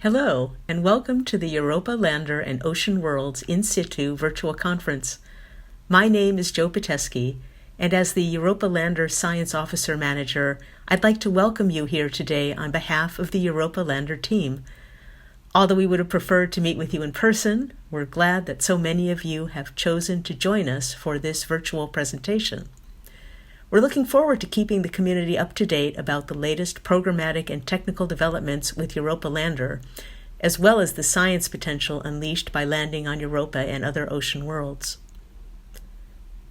Hello, and welcome to the Europa Lander and Ocean Worlds In Situ virtual conference. My name is Joe Pateski, and as the Europa Lander Science Officer Manager, I'd like to welcome you here today on behalf of the Europa Lander team. Although we would have preferred to meet with you in person, we're glad that so many of you have chosen to join us for this virtual presentation. We're looking forward to keeping the community up to date about the latest programmatic and technical developments with Europa Lander, as well as the science potential unleashed by landing on Europa and other ocean worlds.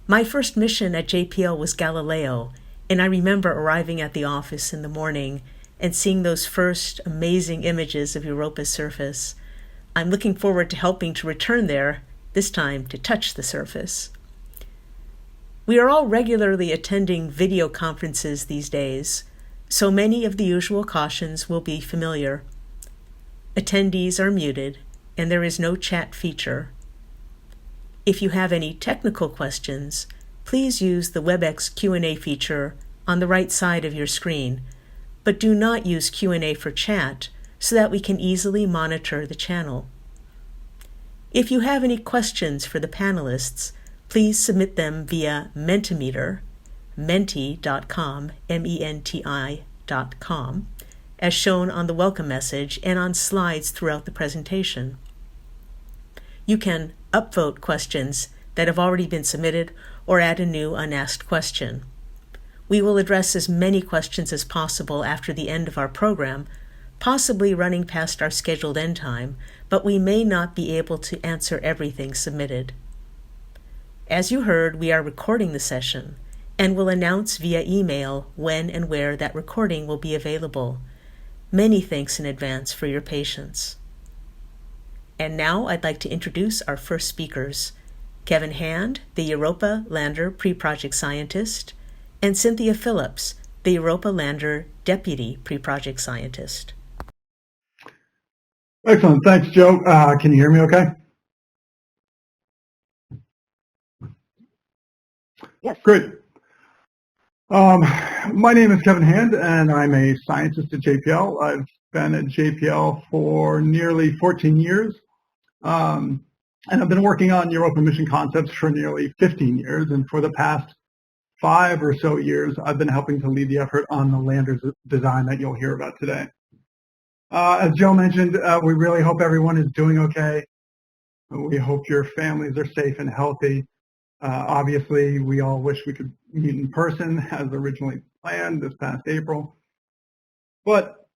My first mission at JPL was Galileo, and I remember arriving at the office in the morning and seeing those first amazing images of Europa's surface. I'm looking forward to helping to return there, this time to touch the surface. We are all regularly attending video conferences these days, so many of the usual cautions will be familiar. Attendees are muted, and there is no chat feature. If you have any technical questions, please use the WebEx Q&A feature on the right side of your screen, but do not use Q&A for chat so that we can easily monitor the channel. If you have any questions for the panelists, please submit them via Mentimeter, menti.com, menti.com, as shown on the welcome message and on slides throughout the presentation. You can upvote questions that have already been submitted or add a new unasked question. We will address as many questions as possible after the end of our program, possibly running past our scheduled end time, but we may not be able to answer everything submitted. As you heard, we are recording the session and will announce via email when and where that recording will be available. Many thanks in advance for your patience. And now I'd like to introduce our first speakers, Kevin Hand, the Europa Lander Pre-Project Scientist, and Cynthia Phillips, the Europa Lander Deputy Pre-Project Scientist. Excellent. Thanks, Joe. Can you hear me okay? Yes. Great. My name is Kevin Hand, and I'm a scientist at JPL. I've been at JPL for nearly 14 years, and I've been working on Europa mission concepts for nearly 15 years, and for the past 5 or so years, I've been helping to lead the effort on the lander's design that you'll hear about today. As Joe mentioned, we really hope everyone is doing okay. We hope your families are safe and healthy. Obviously, we all wish we could meet in person as originally planned this past April. But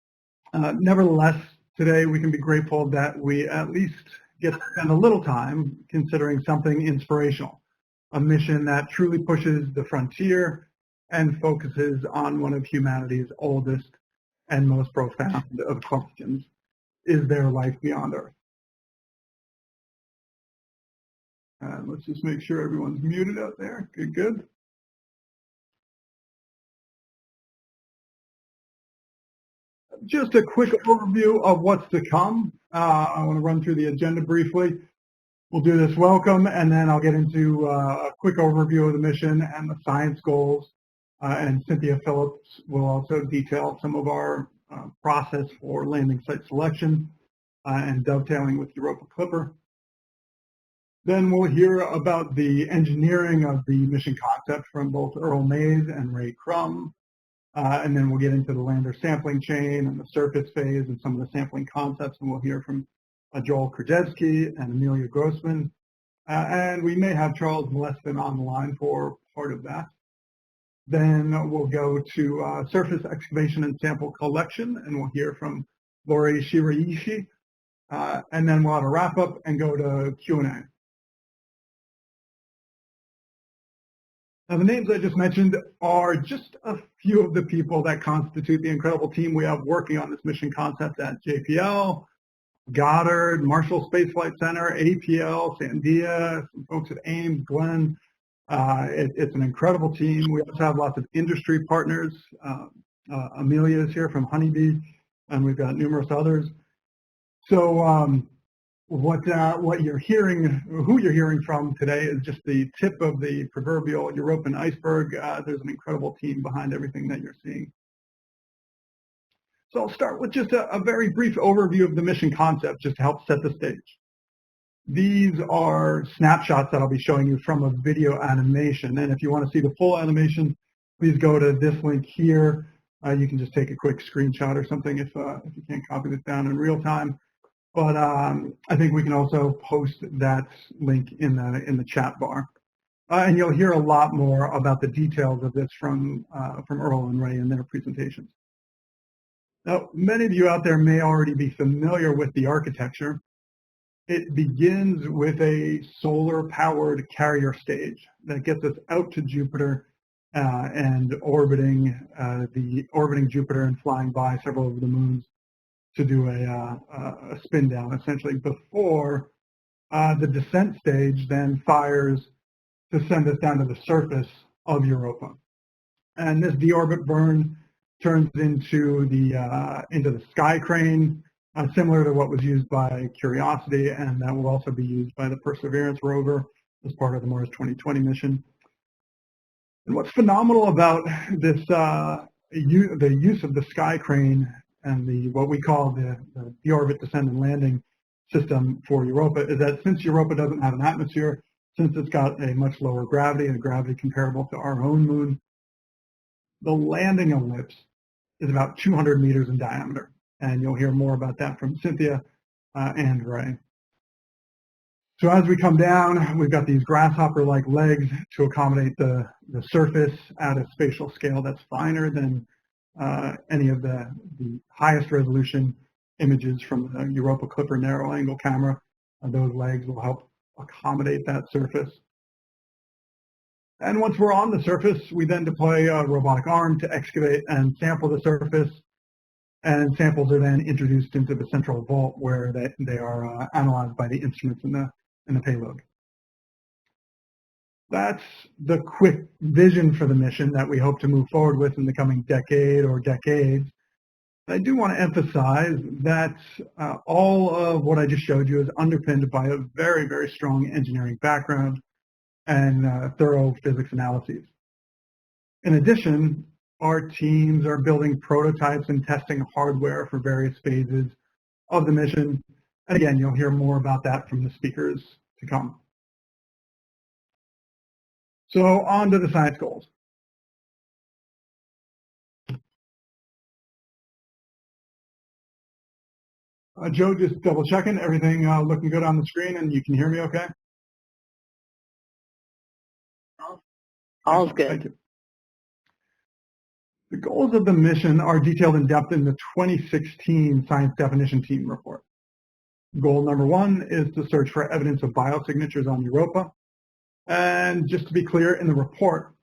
nevertheless, today we can be grateful that we at least get to spend a little time considering something inspirational, a mission that truly pushes the frontier and focuses on one of humanity's oldest and most profound of questions: is there life beyond Earth? Let's just make sure everyone's muted out there. Good, good. Just a quick overview of what's to come. I want to run through the agenda briefly. We'll do this welcome, and then I'll get into a quick overview of the mission and the science goals. And Cynthia Phillips will also detail some of our process for landing site selection and dovetailing with Europa Clipper. Then we'll hear about the engineering of the mission concept from both Earl Mays and Ray Crum. And then we'll get into the lander sampling chain and the surface phase and some of the sampling concepts, and we'll hear from Joel Krajewski and Amelia Grossman. And we may have Charles Molestin on the line for part of that. Then we'll go to surface excavation and sample collection, and we'll hear from Lori Shiraishi. And then we'll have a wrap up and go to Q&A. Now, the names I just mentioned are just a few of the people that constitute the incredible team we have working on this mission concept at JPL, Goddard, Marshall Space Flight Center, APL, Sandia, some folks at Ames, Glenn. It's an incredible team. We also have lots of industry partners. Amelia is here from Honeybee, and we've got numerous others. So what you're hearing, who you're hearing from today is just the tip of the proverbial European iceberg. There's an incredible team behind everything that you're seeing. So I'll start with just a very brief overview of the mission concept, just to help set the stage. These are snapshots that I'll be showing you from a video animation. And if you want to see the full animation, please go to this link here. You can just take a quick screenshot or something if you can't copy this down in real time. But I think we can also post that link in the chat bar. And you'll hear a lot more about the details of this from Earl and Ray in their presentations. Now, many of you out there may already be familiar with the architecture. It begins with a solar-powered carrier stage that gets us out to Jupiter and orbiting Jupiter and flying by several of the moons to do a spin down, essentially, before the descent stage then fires to send us down to the surface of Europa. And this deorbit burn turns into the sky crane, similar to what was used by Curiosity, and that will also be used by the Perseverance rover as part of the Mars 2020 mission. And what's phenomenal about this, the use of the sky crane and what we call the deorbit descent and landing system for Europa, is that since Europa doesn't have an atmosphere, since it's got a much lower gravity, a gravity comparable to our own moon, the landing ellipse is about 200 meters in diameter. And you'll hear more about that from Cynthia and Ray. So as we come down, we've got these grasshopper-like legs to accommodate the surface at a spatial scale that's finer than any of the highest resolution images from the Europa Clipper narrow angle camera. Those legs will help accommodate that surface. And once we're on the surface, we then deploy a robotic arm to excavate and sample the surface. And samples are then introduced into the central vault where they are analyzed by the instruments in the payload. That's the quick vision for the mission that we hope to move forward with in the coming decade or decades. I do want to emphasize that all of what I just showed you is underpinned by a very, very strong engineering background and thorough physics analyses. In addition, our teams are building prototypes and testing hardware for various phases of the mission. And again, you'll hear more about that from the speakers to come. So on to the science goals. Joe, just double checking, everything looking good on the screen, and you can hear me okay? All's good. Thank you. The goals of the mission are detailed in depth in the 2016 Science Definition Team report. Goal number 1 is to search for evidence of biosignatures on Europa. And just to be clear, in the report,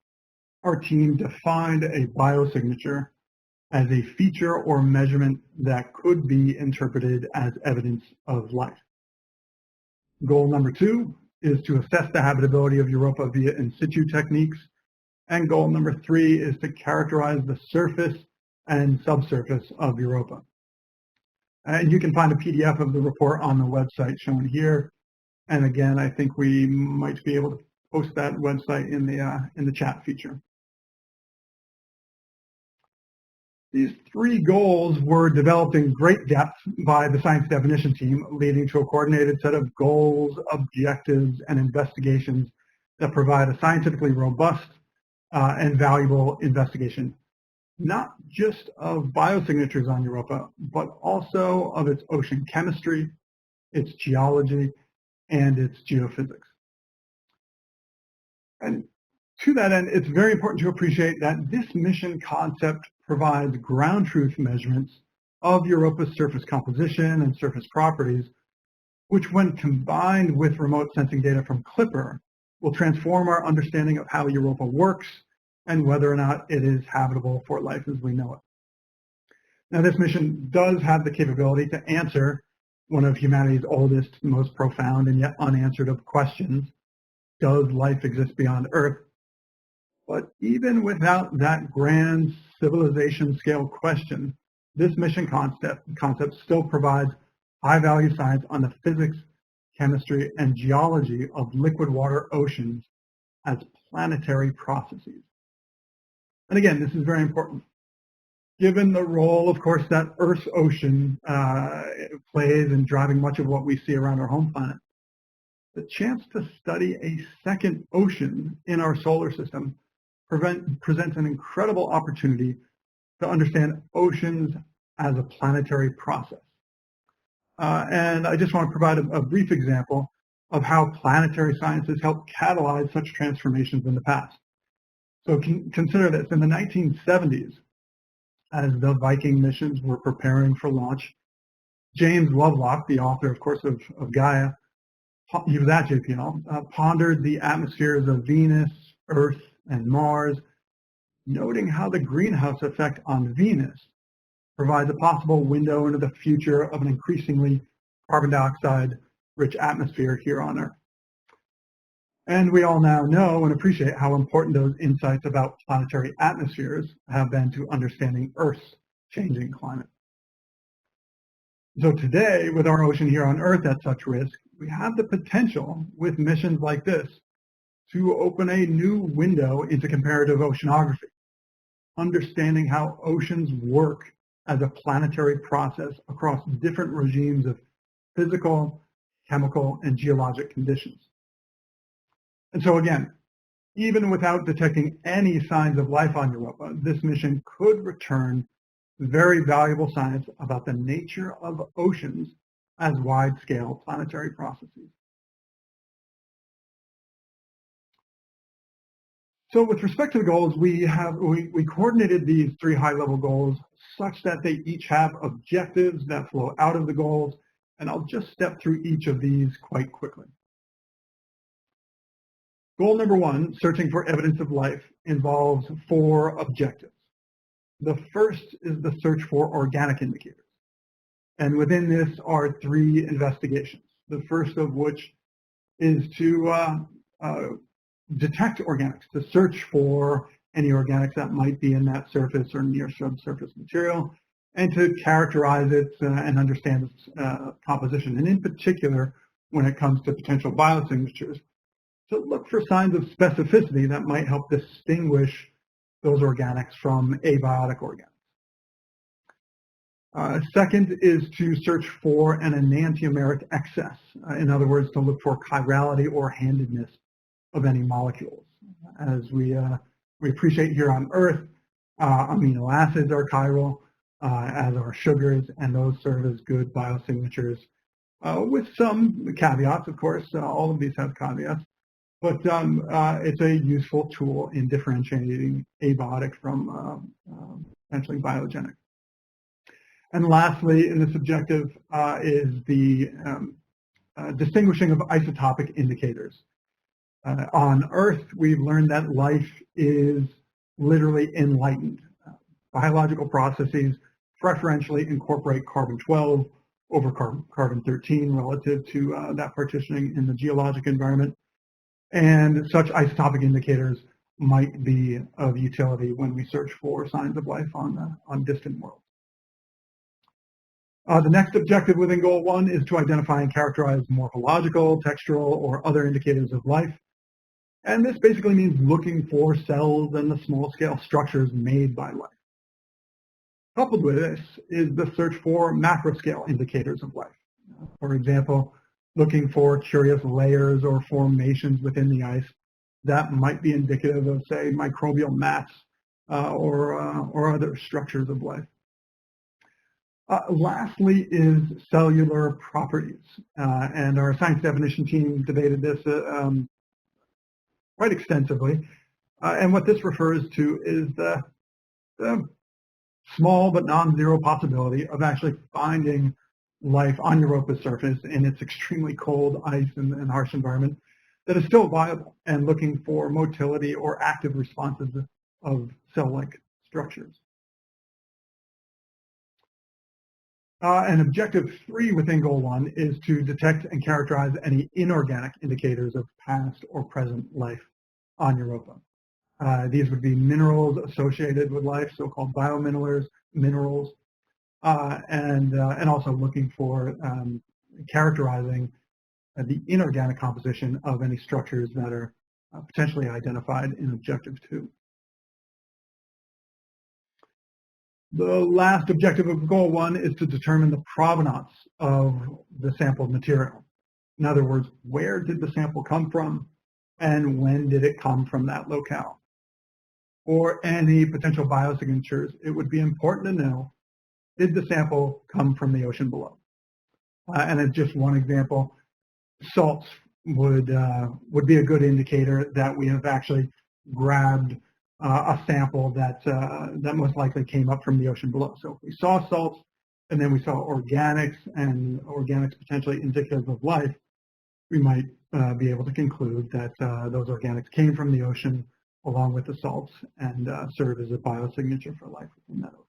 our team defined a biosignature as a feature or measurement that could be interpreted as evidence of life. Goal number 2 is to assess the habitability of Europa via in situ techniques. And goal number 3 is to characterize the surface and subsurface of Europa. And you can find a PDF of the report on the website shown here. And again, I think we might be able to post that website in the chat feature. These 3 goals were developed in great depth by the Science Definition Team, leading to a coordinated set of goals, objectives, and investigations that provide a scientifically robust and valuable investigation, not just of biosignatures on Europa, but also of its ocean chemistry, its geology, and its geophysics. And to that end, it's very important to appreciate that this mission concept provides ground truth measurements of Europa's surface composition and surface properties, which when combined with remote sensing data from Clipper, will transform our understanding of how Europa works and whether or not it is habitable for life as we know it. Now, this mission does have the capability to answer one of humanity's oldest, most profound, and yet unanswered of questions. Does life exist beyond Earth? But even without that grand civilization scale question, this mission concept still provides high-value science on the physics, chemistry, and geology of liquid water oceans as planetary processes. And again, this is very important. given the role, of course, that Earth's ocean plays in driving much of what we see around our home planet. The chance to study a second ocean in our solar system presents an incredible opportunity to understand oceans as a planetary process. And I just want to provide a brief example of how planetary sciences helped catalyze such transformations in the past. So consider this. In the 1970s, as the Viking missions were preparing for launch, James Lovelock, the author, of course, of Gaia, he was at JPL, pondered the atmospheres of Venus, Earth, and Mars, noting how the greenhouse effect on Venus provides a possible window into the future of an increasingly carbon dioxide-rich atmosphere here on Earth. And we all now know and appreciate how important those insights about planetary atmospheres have been to understanding Earth's changing climate. So today, with our ocean here on Earth at such risk, we have the potential with missions like this to open a new window into comparative oceanography, understanding how oceans work as a planetary process across different regimes of physical, chemical, and geologic conditions. And so again, even without detecting any signs of life on Europa, this mission could return very valuable science about the nature of oceans as wide-scale planetary processes. So with respect to the goals, we coordinated these 3 high-level goals such that they each have objectives that flow out of the goals, and I'll just step through each of these quite quickly. Goal number 1, searching for evidence of life, involves 4 objectives. The first is the search for organic indicators. And within this are 3 investigations. The first of which is to detect organics, to search for any organics that might be in that surface or near subsurface material, and to characterize it and understand its composition. And in particular, when it comes to potential biosignatures, to look for signs of specificity that might help distinguish those organics from abiotic organics. Second is to search for an enantiomeric excess. In other words, to look for chirality or handedness of any molecules. As we appreciate here on Earth, amino acids are chiral, as are sugars, and those serve as good biosignatures, with some caveats, of course. All of these have caveats, but it's a useful tool in differentiating abiotic from potentially biogenic. And lastly, in this objective is the distinguishing of isotopic indicators. On Earth, we've learned that life is literally enlightened. Biological processes preferentially incorporate carbon-12 over carbon-13 relative to that partitioning in the geologic environment. And such isotopic indicators might be of utility when we search for signs of life on distant worlds. The next objective within Goal 1 is to identify and characterize morphological, textural, or other indicators of life. And this basically means looking for cells and the small-scale structures made by life. Coupled with this is the search for macro-scale indicators of life. For example, looking for curious layers or formations within the ice that might be indicative of, say, microbial mats or other structures of life. Lastly is cellular properties, and our science definition team debated this quite extensively. And what this refers to is the small but non-zero possibility of actually finding life on Europa's surface in its extremely cold ice and harsh environment that is still viable and looking for motility or active responses of cell-like structures. And objective 3 within Goal 1 is to detect and characterize any inorganic indicators of past or present life on Europa. These would be minerals associated with life, so-called biominerals, minerals, and also looking for characterizing the inorganic composition of any structures that are potentially identified in objective 2. The last objective of goal 1 is to determine the provenance of the sampled material. In other words, where did the sample come from and when did it come from that locale? For any potential biosignatures, it would be important to know, did the sample come from the ocean below? And as just one example, salts would be a good indicator that we have actually grabbed a sample that most likely came up from the ocean below. So if we saw salts and then we saw organics and organics potentially indicative of life, we might be able to conclude that those organics came from the ocean along with the salts and serve as a biosignature for life within that ocean.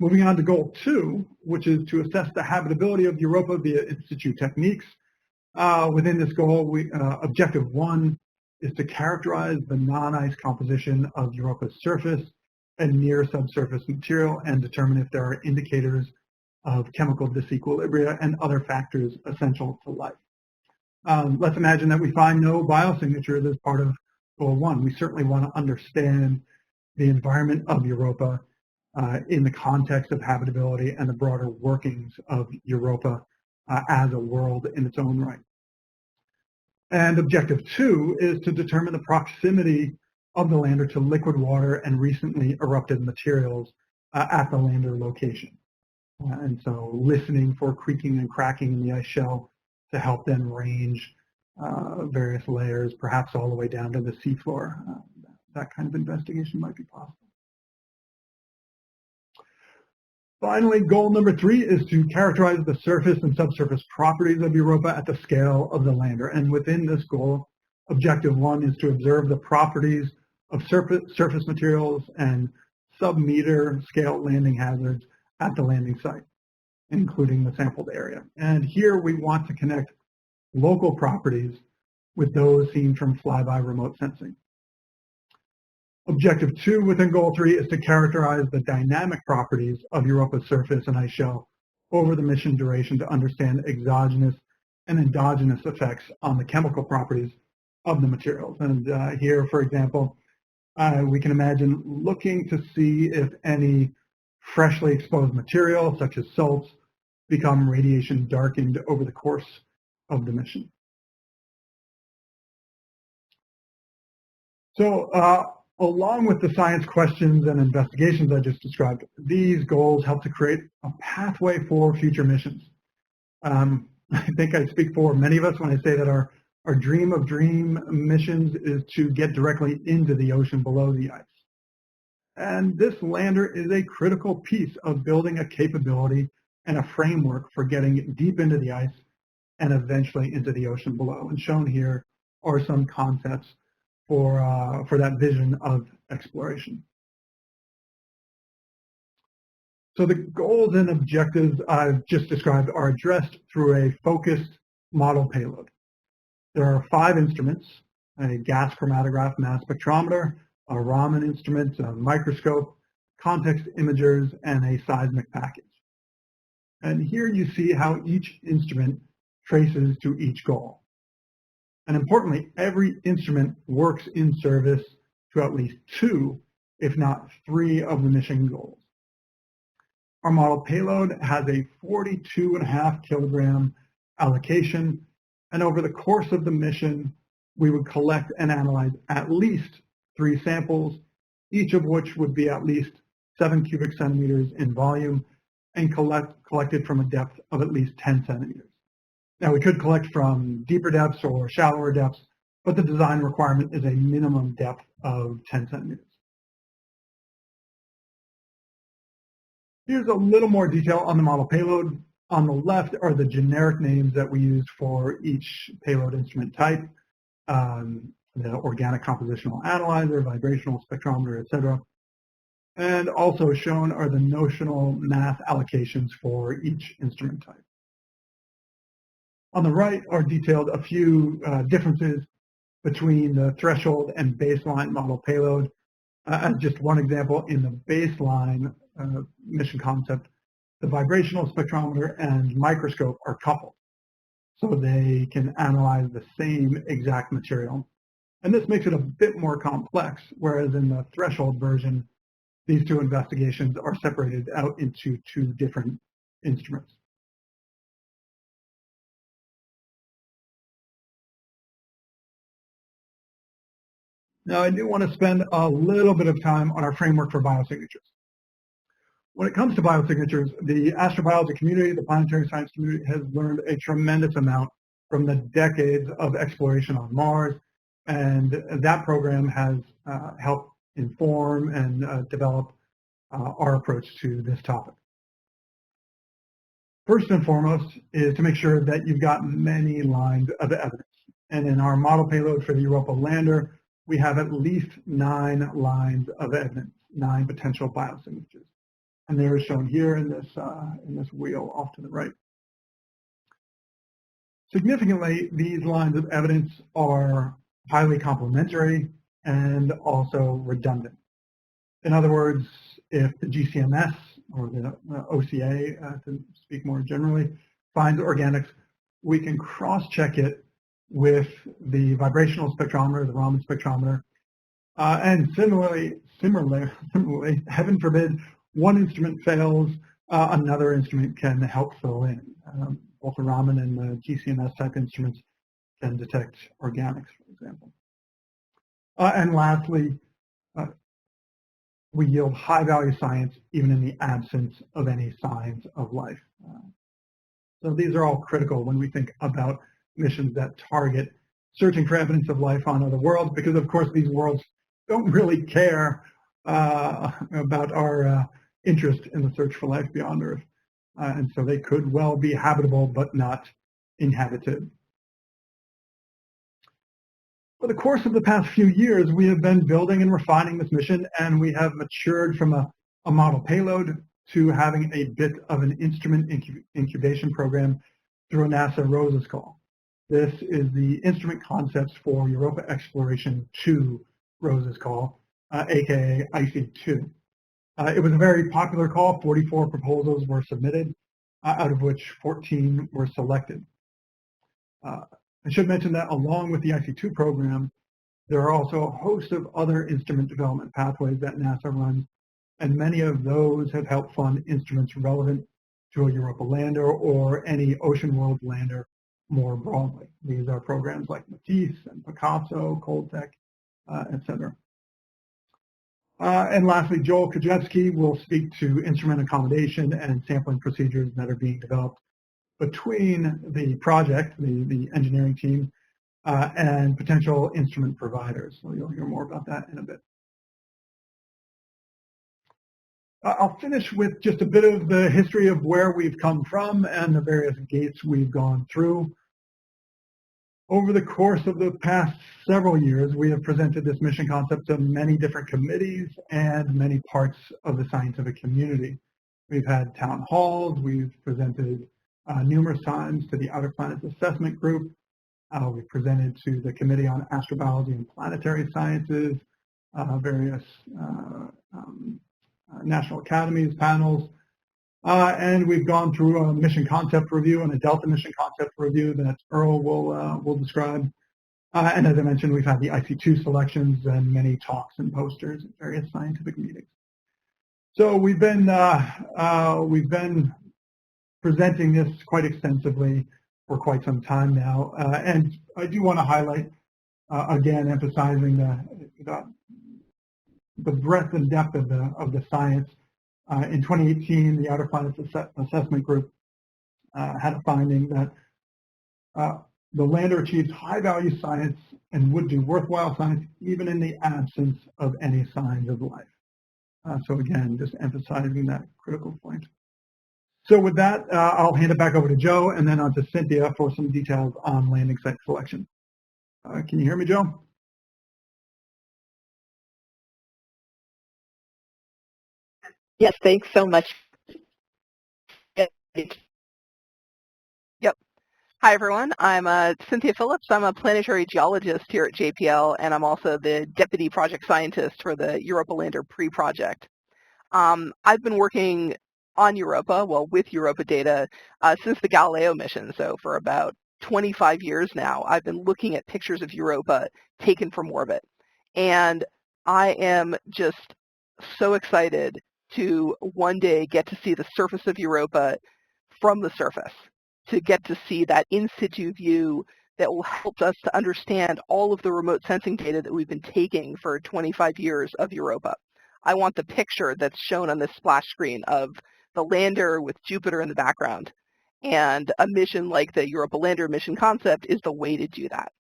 Moving on to goal 2, which is to assess the habitability of Europa via in situ techniques. Within this goal, objective 1 is to characterize the non-ice composition of Europa's surface and near subsurface material and determine if there are indicators of chemical disequilibria and other factors essential to life. Let's imagine that we find no biosignatures as part of goal 1. We certainly want to understand the environment of Europa in the context of habitability and the broader workings of Europa as a world in its own right. And objective 2 is to determine the proximity of the lander to liquid water and recently erupted materials at the lander location. And so listening for creaking and cracking in the ice shell to help then range various layers, perhaps all the way down to the seafloor. That kind of investigation might be possible. Finally, goal number 3 is to characterize the surface and subsurface properties of Europa at the scale of the lander. And within this goal, objective 1 is to observe the properties of surface materials and sub-meter scale landing hazards at the landing site, including the sampled area. And here we want to connect local properties with those seen from flyby remote sensing. Objective 2 within goal 3 is to characterize the dynamic properties of Europa's surface and ice shell over the mission duration to understand exogenous and endogenous effects on the chemical properties of the materials. And here, for example, we can imagine looking to see if any freshly exposed material, such as salts, become radiation darkened over the course of the mission. So along with the science questions and investigations I just described, these goals help to create a pathway for future missions. I think I speak for many of us when I say that our dream of dream missions is to get directly into the ocean below the ice. And this lander is a critical piece of building a capability and a framework for getting deep into the ice and eventually into the ocean below. And shown here are some concepts for that vision of exploration. So the goals and objectives I've just described are addressed through a focused model payload. There are 5 instruments: a gas chromatograph mass spectrometer, a Raman instrument, a microscope, context imagers, and a seismic package. And here you see how each instrument traces to each goal. And importantly, every instrument works in service to at least 2, if not 3, of the mission goals. Our model payload has a 42.5 kilogram allocation, and over the course of the mission, we would collect and analyze at least 3 samples, each of which would be at least 7 cubic centimeters in volume and collected from a depth of at least 10 centimeters. Now, we could collect from deeper depths or shallower depths, but the design requirement is a minimum depth of 10 centimeters. Here's a little more detail on the model payload. On the left are the generic names that we use for each payload instrument type, the organic compositional analyzer, vibrational spectrometer, etc. And also shown are the notional mass allocations for each instrument type. On the right are detailed a few differences between the threshold and baseline model payload. As just one example, in the baseline mission concept, the vibrational spectrometer and microscope are coupled, so they can analyze the same exact material. And this makes it a bit more complex, whereas in the threshold version, these two investigations are separated out into two different instruments. Now, I do want to spend a little bit of time on our framework for biosignatures. When it comes to biosignatures, the astrobiology community, the planetary science community, has learned a tremendous amount from the decades of exploration on Mars, and that program has helped inform and develop our approach to this topic. First and foremost is to make sure that you've got many lines of evidence. And in our model payload for the Europa lander, we have at least 9 lines of evidence, 9 potential biosignatures. And they are shown here in this wheel off to the right. Significantly, these lines of evidence are highly complementary and also redundant. In other words, if the GCMS or the OCA, to speak more generally, finds organics, we can cross-check it with the vibrational spectrometer, the Raman spectrometer, and similarly, heaven forbid, one instrument fails, another instrument can help fill in. Both the Raman and the GCMS type instruments can detect organics, for example. And lastly, we yield high-value science even in the absence of any signs of life. So these are all critical when we think about missions that target searching for evidence of life on other worlds, because of course these worlds don't really care about our interest in the search for life beyond Earth. And so they could well be habitable but not inhabited. For the course of the past few years, we have been building and refining this mission, and we have matured from a model payload to having a bit of an instrument incubation program through a NASA ROSES call. This is the instrument concepts for Europa Exploration 2 ROSES call, aka IC2. It was a very popular call. 44 proposals were submitted, out of which 14 were selected. I should mention that along with the IC2 program, there are also a host of other instrument development pathways that NASA runs, and many of those have helped fund instruments relevant to a Europa lander or any ocean world lander more broadly. These are programs like Matisse and Picasso, Coldtech, etc. And lastly, Joel Kajewski will speak to instrument accommodation and sampling procedures that are being developed between the project, the engineering team, and potential instrument providers. So you'll hear more about that in a bit. I'll finish with just a bit of the history of where we've come from and the various gates we've gone through. Over the course of the past several years, we have presented this mission concept to many different committees and many parts of the scientific community. We've had town halls, we've presented numerous times to the Outer Planets Assessment Group. We've presented to the Committee on Astrobiology and Planetary Sciences, various national academies, panels, and we've gone through a mission concept review and a Delta mission concept review that Earl will describe. And as I mentioned, we've had the IC2 selections and many talks and posters at various scientific meetings. So we've been presenting this quite extensively for quite some time now, and I do want to highlight again, emphasizing the breadth and depth of the science. In 2018, the Outer Planets Assessment Group had a finding that the lander achieves high-value science and would do worthwhile science even in the absence of any signs of life. So again, just emphasizing that critical point. So with that, I'll hand it back over to Joe and then on to Cynthia for some details on landing site selection. Can you hear me, Joe? Yes, thanks so much. Yep. Hi, everyone. I'm Cynthia Phillips. I'm a planetary geologist here at JPL, and I'm also the deputy project scientist for the Europa Lander pre-project. I've been working on Europa, well, with Europa data, since the Galileo mission, so for about 25 years now. I've been looking at pictures of Europa taken from orbit, and I am just so excited to one day get to see the surface of Europa from the surface, to get to see that in situ view that will help us to understand all of the remote sensing data that we've been taking for 25 years of Europa. I want the picture that's shown on this splash screen of the lander with Jupiter in the background. And a mission like the Europa Lander mission concept is the way to do that.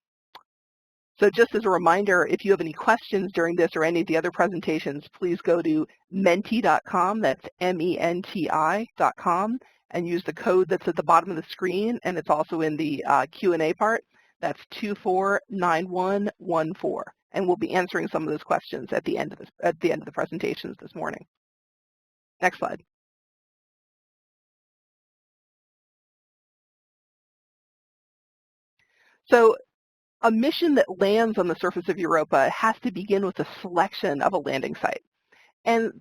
So just as a reminder, if you have any questions during this or any of the other presentations, please go to menti.com, that's MENTI.com, and use the code that's at the bottom of the screen, and it's also in the Q&A part. That's 249114, and we'll be answering some of those questions at the end of the presentations this morning. Next slide. So a mission that lands on the surface of Europa has to begin with a selection of a landing site. And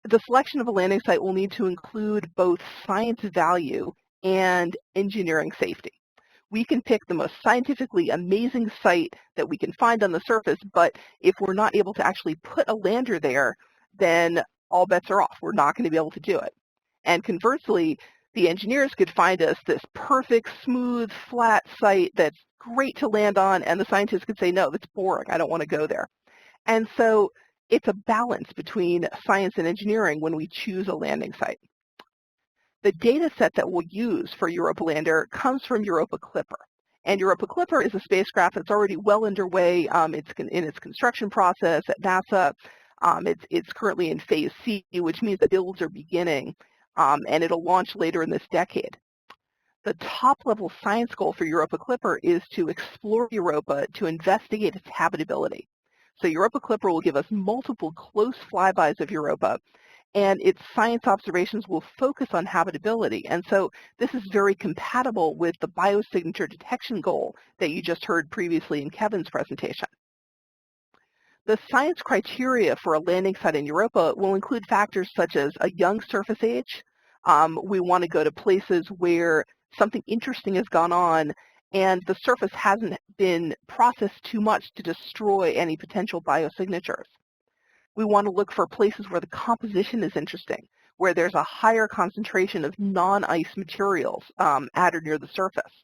the selection of a landing site will need to include both science value and engineering safety. We can pick the most scientifically amazing site that we can find on the surface, but if we're not able to actually put a lander there, then all bets are off. We're not going to be able to do it. And conversely, the engineers could find us this perfect, smooth, flat site that's great to land on, and the scientists could say, no, that's boring. I don't want to go there. And so it's a balance between science and engineering when we choose a landing site. The data set that we'll use for Europa Lander comes from Europa Clipper. And Europa Clipper is a spacecraft that's already well underway. It's in its construction process at NASA. It's currently in phase C, which means the builds are beginning, and it'll launch later in this decade. The top-level science goal for Europa Clipper is to explore Europa to investigate its habitability. So Europa Clipper will give us multiple close flybys of Europa, and its science observations will focus on habitability. And so this is very compatible with the biosignature detection goal that you just heard previously in Kevin's presentation. The science criteria for a landing site in Europa will include factors such as a young surface age. We want to go to places where something interesting has gone on and the surface hasn't been processed too much to destroy any potential biosignatures. We want to look for places where the composition is interesting, where there's a higher concentration of non-ice materials at or near the surface.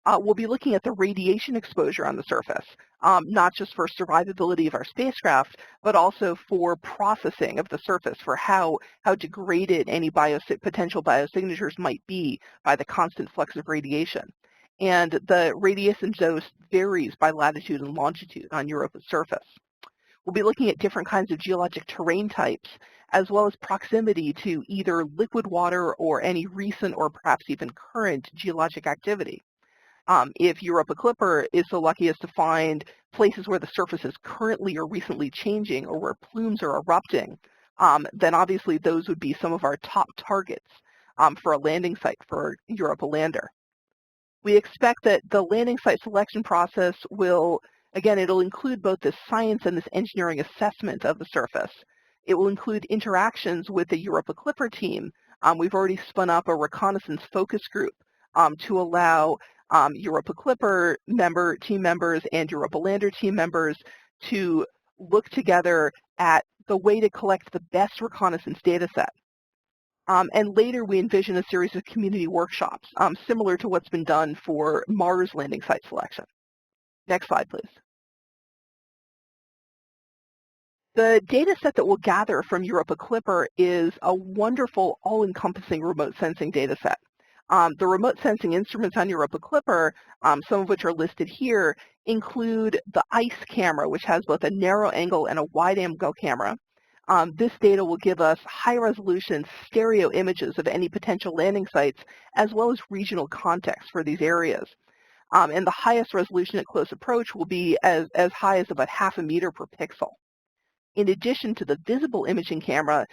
We'll be looking at the radiation exposure on the surface, not just for survivability of our spacecraft, but also for processing of the surface, for how degraded any potential biosignatures might be by the constant flux of radiation. And the radiation dose varies by latitude and longitude on Europa's surface. We'll be looking at different kinds of geologic terrain types, as well as proximity to either liquid water or any recent or perhaps even current geologic activity. If Europa Clipper is so lucky as to find places where the surface is currently or recently changing or where plumes are erupting, then obviously those would be some of our top targets for a landing site for Europa Lander. We expect that the landing site selection process will, again, it'll include both this science and this engineering assessment of the surface. It will include interactions with the Europa Clipper team. We've already spun up a reconnaissance focus group to allow Europa Clipper team members and Europa Lander team members to look together at the way to collect the best reconnaissance data set. And later we envision a series of community workshops, similar to what's been done for Mars landing site selection. Next slide, please. The data set that we'll gather from Europa Clipper is a wonderful, all-encompassing remote sensing data set. The remote sensing instruments on Europa Clipper, some of which are listed here, include the ICE camera, which has both a narrow angle and a wide angle camera. This data will give us high-resolution stereo images of any potential landing sites, as well as regional context for these areas. And the highest resolution at close approach will be as high as about 0.5 meter per pixel. In addition to the visible imaging camera,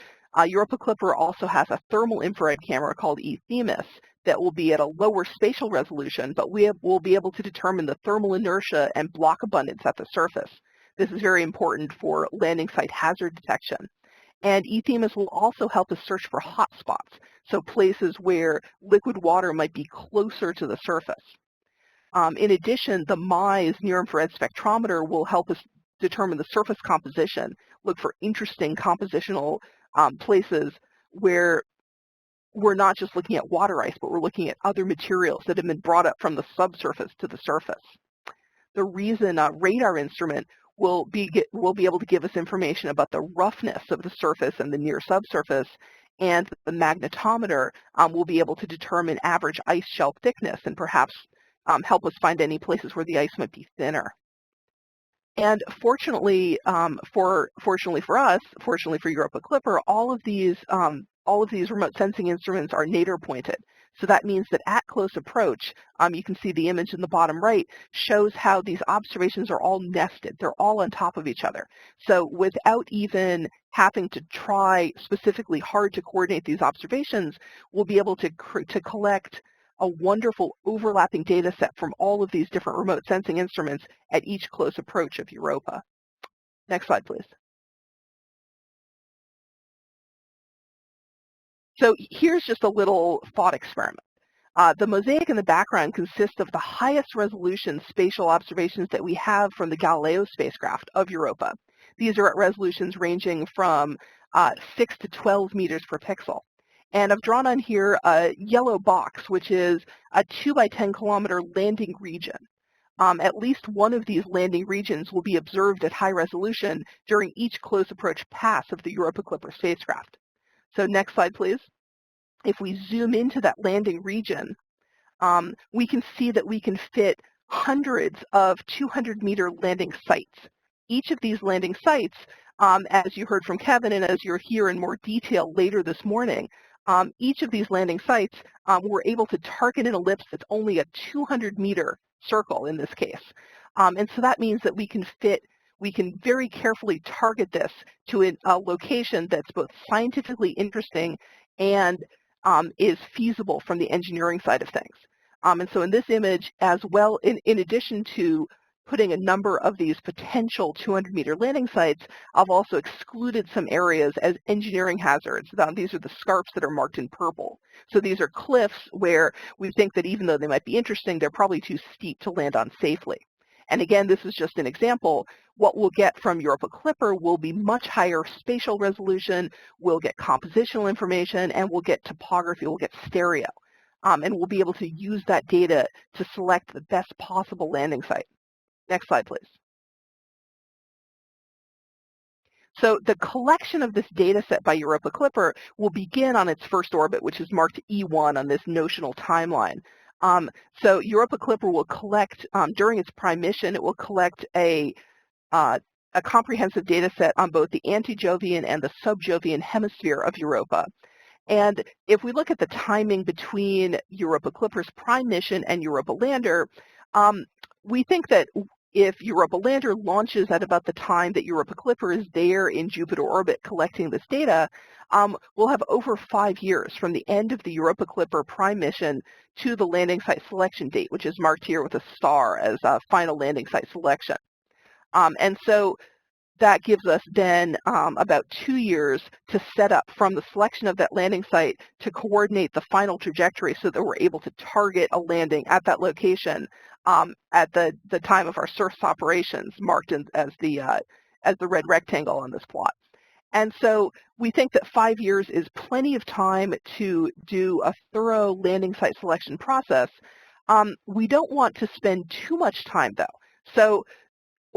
Europa Clipper also has a thermal infrared camera called eThemis that will be at a lower spatial resolution, but we'll be able to determine the thermal inertia and block abundance at the surface. This is very important for landing site hazard detection. And eThemis will also help us search for hotspots, so places where liquid water might be closer to the surface. In addition, the MISE near-infrared spectrometer will help us determine the surface composition, look for interesting compositional places where we're not just looking at water ice, but we're looking at other materials that have been brought up from the subsurface to the surface. The reason a radar instrument will be able to give us information about the roughness of the surface and the near subsurface, and the magnetometer will be able to determine average ice shelf thickness and perhaps help us find any places where the ice might be thinner. And fortunately, fortunately for us, fortunately for Europa Clipper, all of these remote sensing instruments are nadir pointed. So that means that at close approach, you can see the image in the bottom right shows how these observations are all nested. They're all on top of each other. So without even having to try specifically hard to coordinate these observations, we'll be able to collect a wonderful overlapping data set from all of these different remote sensing instruments at each close approach of Europa. Next slide, please. So here's just a little thought experiment. The mosaic in the background consists of the highest resolution spatial observations that we have from the Galileo spacecraft of Europa. These are at resolutions ranging from 6 to 12 meters per pixel. And I've drawn on here a yellow box, which is a 2 by 10 kilometer landing region. At least one of these landing regions will be observed at high resolution during each close approach pass of the Europa Clipper spacecraft. So next slide, please. If we zoom into that landing region, we can see that we can fit hundreds of 200-meter landing sites. Each of these landing sites, as you heard from Kevin and as you'll hear in more detail later this morning, each of these landing sites, we're able to target an ellipse that's only a 200-meter circle in this case. And so that means that we can very carefully target this to a location that's both scientifically interesting and is feasible from the engineering side of things. And so in this image as well, in addition to putting a number of these potential 200-meter landing sites, I've also excluded some areas as engineering hazards. These are the scarps that are marked in purple. So these are cliffs where we think that even though they might be interesting, they're probably too steep to land on safely. And again, this is just an example. What we'll get from Europa Clipper will be much higher spatial resolution, we'll get compositional information, and we'll get topography, we'll get stereo. And we'll be able to use that data to select the best possible landing site. Next slide, please. So the collection of this data set by Europa Clipper will begin on its first orbit, which is marked E1 on this notional timeline. So Europa Clipper will collect, during its prime mission, it will collect a comprehensive data set on both the anti-Jovian and the sub-Jovian hemisphere of Europa. And if we look at the timing between Europa Clipper's prime mission and Europa Lander, we think that if Europa Lander launches at about the time that Europa Clipper is there in Jupiter orbit collecting this data, we'll have over 5 years from the end of the Europa Clipper prime mission to the landing site selection date, which is marked here with a star as a final landing site selection. And so that gives us then about 2 years to set up from the selection of that landing site to coordinate the final trajectory so that we're able to target a landing at that location at the time of our surface operations, marked as the red rectangle on this plot. And so we think that 5 years is plenty of time to do a thorough landing site selection process. We don't want to spend too much time, though. So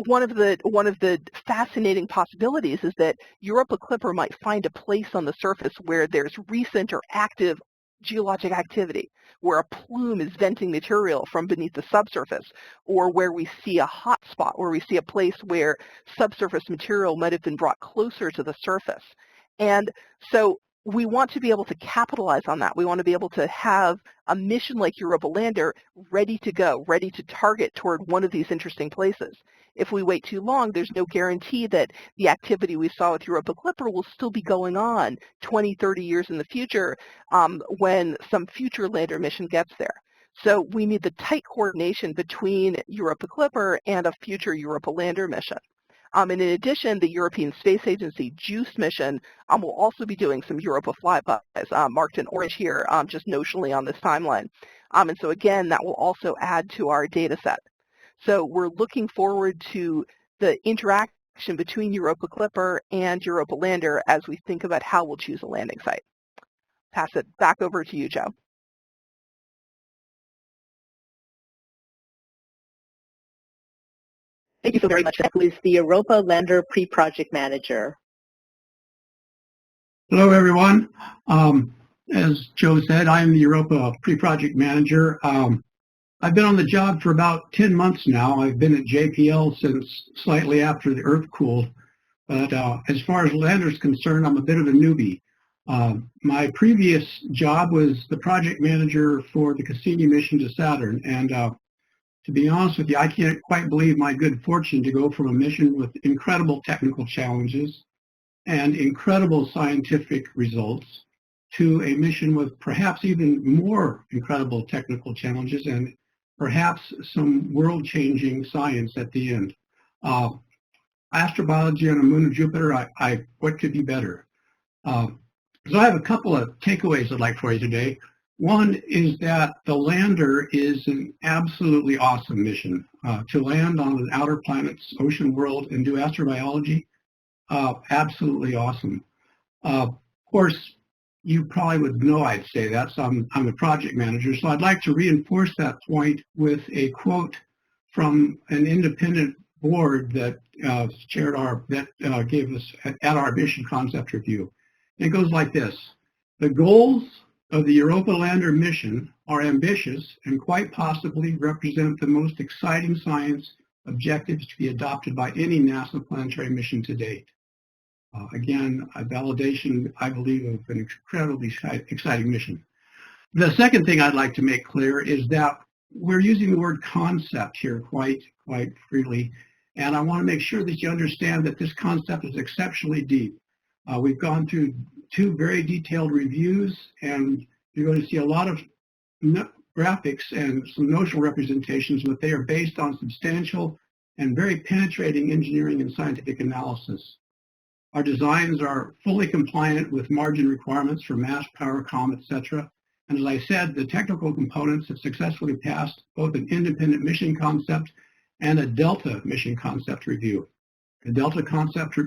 one of the fascinating possibilities is that Europa Clipper might find a place on the surface where there's recent or active geologic activity, where a plume is venting material from beneath the subsurface, or where we see a hot spot, where we see a place where subsurface material might have been brought closer to the surface. And so we want to be able to capitalize on that. We want to be able to have a mission like Europa Lander ready to go, ready to target toward one of these interesting places. If we wait too long, there's no guarantee that the activity we saw with Europa Clipper will still be going on 20, 30 years in the future when some future lander mission gets there. So we need the tight coordination between Europa Clipper and a future Europa Lander mission. And in addition, the European Space Agency JUICE mission will also be doing some Europa flybys, marked in orange here, just notionally on this timeline. And so again, that will also add to our data set. So we're looking forward to the interaction between Europa Clipper and Europa Lander as we think about how we'll choose a landing site. Pass it back over to you, Joe. Thank you so very much. That was the Europa Lander Pre-Project Manager. Hello, everyone. As Joe said, I'm the Europa Pre-Project Manager. I've been on the job for about 10 months now. I've been at JPL since slightly after the Earth cooled. But as far as Lander is concerned, I'm a bit of a newbie. My previous job was the project manager for the Cassini mission to Saturn. And to be honest with you, I can't quite believe my good fortune to go from a mission with incredible technical challenges and incredible scientific results to a mission with perhaps even more incredible technical challenges and perhaps some world-changing science at the end. Astrobiology on the moon of Jupiter, what could be better? So I have a couple of takeaways I'd like for you today. One is that the lander is an absolutely awesome mission. To land on an outer planet's ocean world and do astrobiology, absolutely awesome. Of course, you probably would know I'd say that, so I'm the project manager. So I'd like to reinforce that point with a quote from an independent board that gave us at our mission concept review. And it goes like this: the goals of the Europa Lander mission are ambitious and quite possibly represent the most exciting science objectives to be adopted by any NASA planetary mission to date. Again, a validation, I believe, of an incredibly exciting mission. The second thing I'd like to make clear is that we're using the word concept here quite freely, and I want to make sure that you understand that this concept is exceptionally deep. We've gone through 2 very detailed reviews, and you're going to see a lot of graphics and some notional representations, but they are based on substantial and very penetrating engineering and scientific analysis. Our designs are fully compliant with margin requirements for mass, power, comm, etc. And as I said, the technical components have successfully passed both an independent mission concept and a Delta mission concept review. The Delta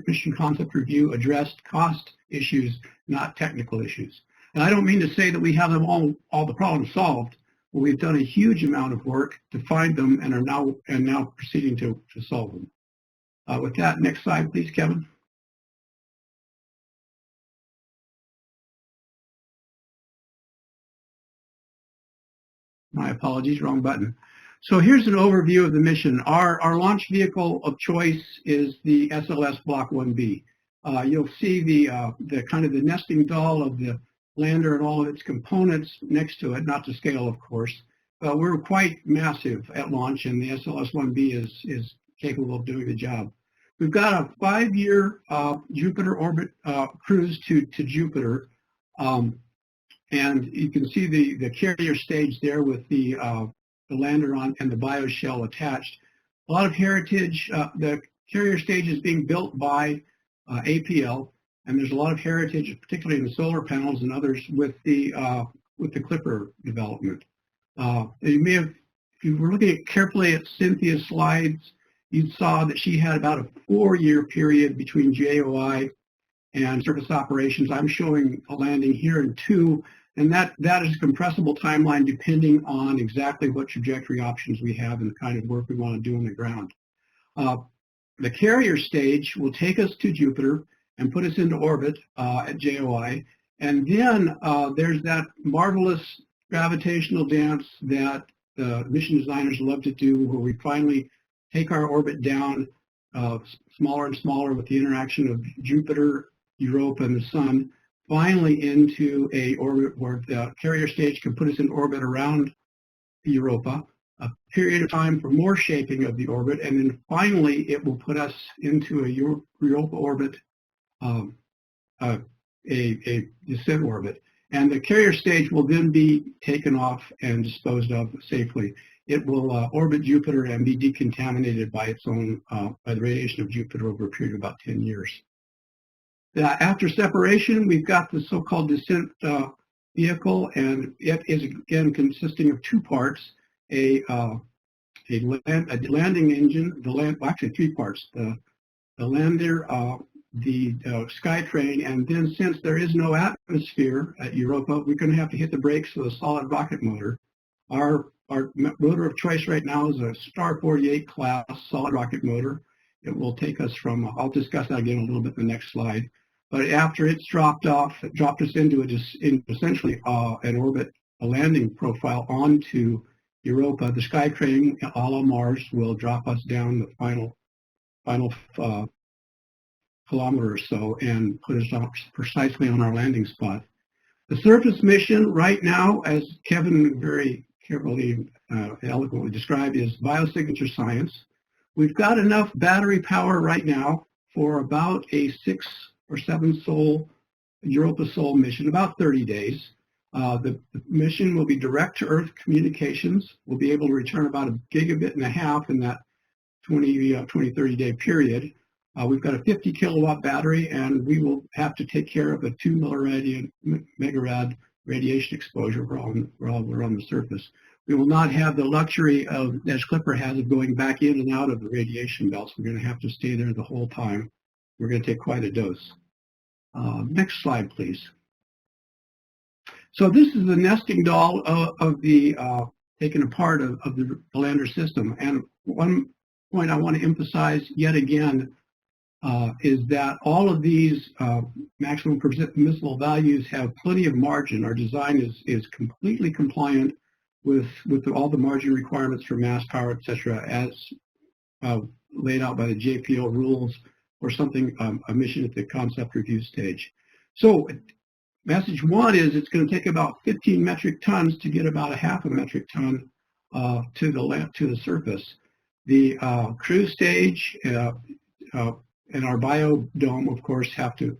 mission concept review addressed cost issues, not technical issues. And I don't mean to say that we have them all the problems solved, but we've done a huge amount of work to find them and are now proceeding to solve them. With that, next slide, please, Kevin. My apologies, wrong button. So here's an overview of the mission. Our launch vehicle of choice is the SLS Block 1B. You'll see the kind of the nesting doll of the lander and all of its components next to it, not to scale, of course. We're quite massive at launch, and the SLS-1B is capable of doing the job. We've got a 5-year Jupiter orbit cruise to Jupiter. And you can see the carrier stage there with the lander on and the bioshell attached. A lot of heritage. The carrier stage is being built by APL, and there's a lot of heritage, particularly in the solar panels and others, with the Clipper development. You may have, if you were looking carefully at Cynthia's slides, you saw that she had about a 4-year period between JOI and surface operations. I'm showing a landing here in 2. And that is a compressible timeline depending on exactly what trajectory options we have and the kind of work we want to do on the ground. The carrier stage will take us to Jupiter and put us into orbit at JOI. And then there's that marvelous gravitational dance that mission designers love to do, where we finally take our orbit down smaller and smaller with the interaction of Jupiter, Europa, and the Sun, finally into a orbit where the carrier stage can put us in orbit around Europa, a period of time for more shaping of the orbit, and then finally it will put us into a Europa orbit, a descent orbit. And the carrier stage will then be taken off and disposed of safely. It will orbit Jupiter and be decontaminated by its own, by the radiation of Jupiter over a period of about 10 years. After separation, we've got the so-called descent vehicle, and it is again consisting of 2 parts: a landing engine, actually 3 parts: the lander, the SkyTrain, and then since there is no atmosphere at Europa, we're going to have to hit the brakes with a solid rocket motor. Our motor of choice right now is a Star 48 class solid rocket motor. It will take us from, I'll discuss that again a little bit in the next slide, but after it's dropped off, it dropped us into essentially an orbit, a landing profile onto Europa. The SkyTrain, a la Mars, will drop us down the final kilometer or so and put us precisely on our landing spot. The surface mission right now, as Kevin very carefully, eloquently described, is biosignature science. We've got enough battery power right now for about a 6 or 7 Europa Sol mission, about 30 days. The mission will be direct-to-Earth communications. We'll be able to return about 1.5 gigabits in that 30-day period. We've got a 50 kilowatt battery, and we will have to take care of a 2 megarad radiation exposure while we're on the surface. We will not have the luxury of, as Clipper has, of going back in and out of the radiation belts. We're going to have to stay there the whole time. We're going to take quite a dose. Next slide, please. So this is the nesting doll of the taken apart of the lander system. And one point I want to emphasize yet again is that all of these maximum permissible values have plenty of margin. Our design is completely compliant with all the margin requirements for mass power, etc., as laid out by the JPL rules or something, a mission at the concept review stage. So message one is it's going to take about 15 metric tons to get about a half a metric ton to the surface. The cruise stage and our biodome, of course, have to,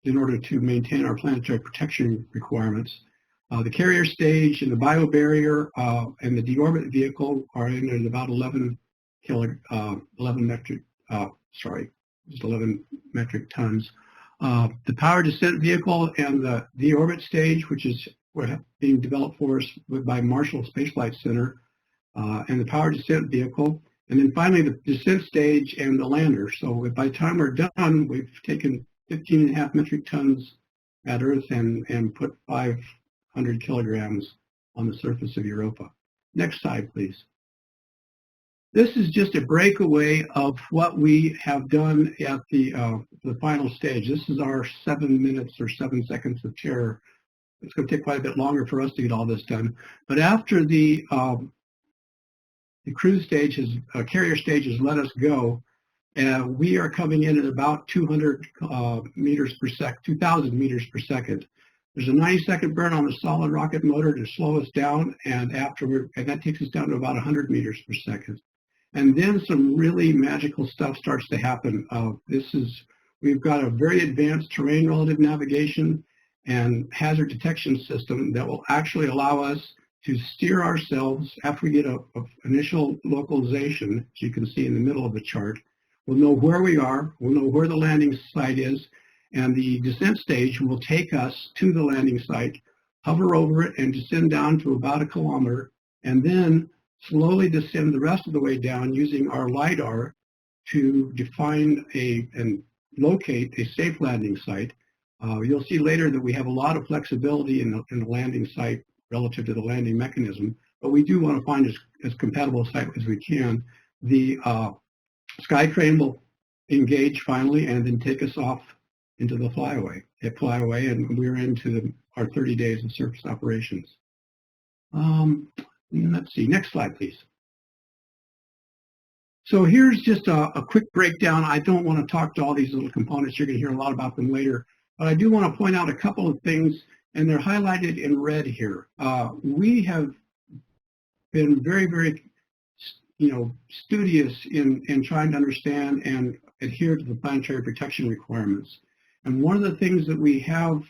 in order to maintain our planetary protection requirements. The carrier stage and the biobarrier and the deorbit vehicle are in at about 11 metric tons. The power descent vehicle and the deorbit stage, which is being developed for us by Marshall Space Flight Center, and the power descent vehicle. And then finally, the descent stage and the lander. So by the time we're done, we've taken 15.5 metric tons at Earth and put 500 kilograms on the surface of Europa. Next slide, please. This is just a breakaway of what we have done at the final stage. This is our 7 minutes or 7 seconds of terror. It's going to take quite a bit longer for us to get all this done. But after the cruise stage, carrier stage has let us go, and we are coming in at about 200 meters per second, 2,000 meters per second. There's a 90-second burn on the solid rocket motor to slow us down, and that takes us down to about 100 meters per second. And then some really magical stuff starts to happen. We've got a very advanced terrain relative navigation and hazard detection system that will actually allow us to steer ourselves after we get an initial localization, as you can see in the middle of the chart. We'll know where we are, we'll know where the landing site is, and the descent stage will take us to the landing site, hover over it, and descend down to about 1 kilometer, and then slowly descend the rest of the way down using our LiDAR to define and locate a safe landing site. You'll see later that we have a lot of flexibility in the landing site relative to the landing mechanism, but we do want to find as compatible a site as we can. The SkyTrain will engage finally and then take us off into the flyaway. Hit flyaway, and we're into our 30 days of surface operations. Let's see, next slide, please. So here's just a quick breakdown. I don't want to talk to all these little components. You're going to hear a lot about them later, but I do want to point out a couple of things, and they're highlighted in red here. We have been very, very, studious in trying to understand and adhere to the planetary protection requirements. And one of the things that we have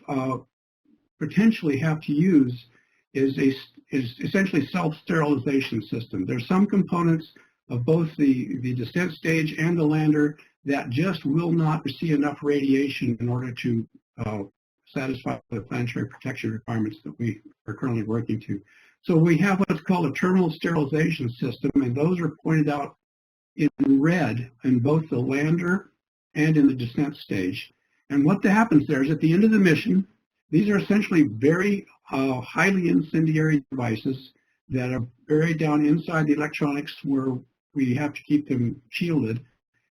potentially have to use is essentially self-sterilization system. There's some components of both the descent stage and the lander that just will not receive enough radiation in order to satisfy the planetary protection requirements that we are currently working to. So we have what's called a terminal sterilization system, and those are pointed out in red in both the lander and in the descent stage. And what happens there is at the end of the mission, these are essentially very highly incendiary devices that are buried down inside the electronics where we have to keep them shielded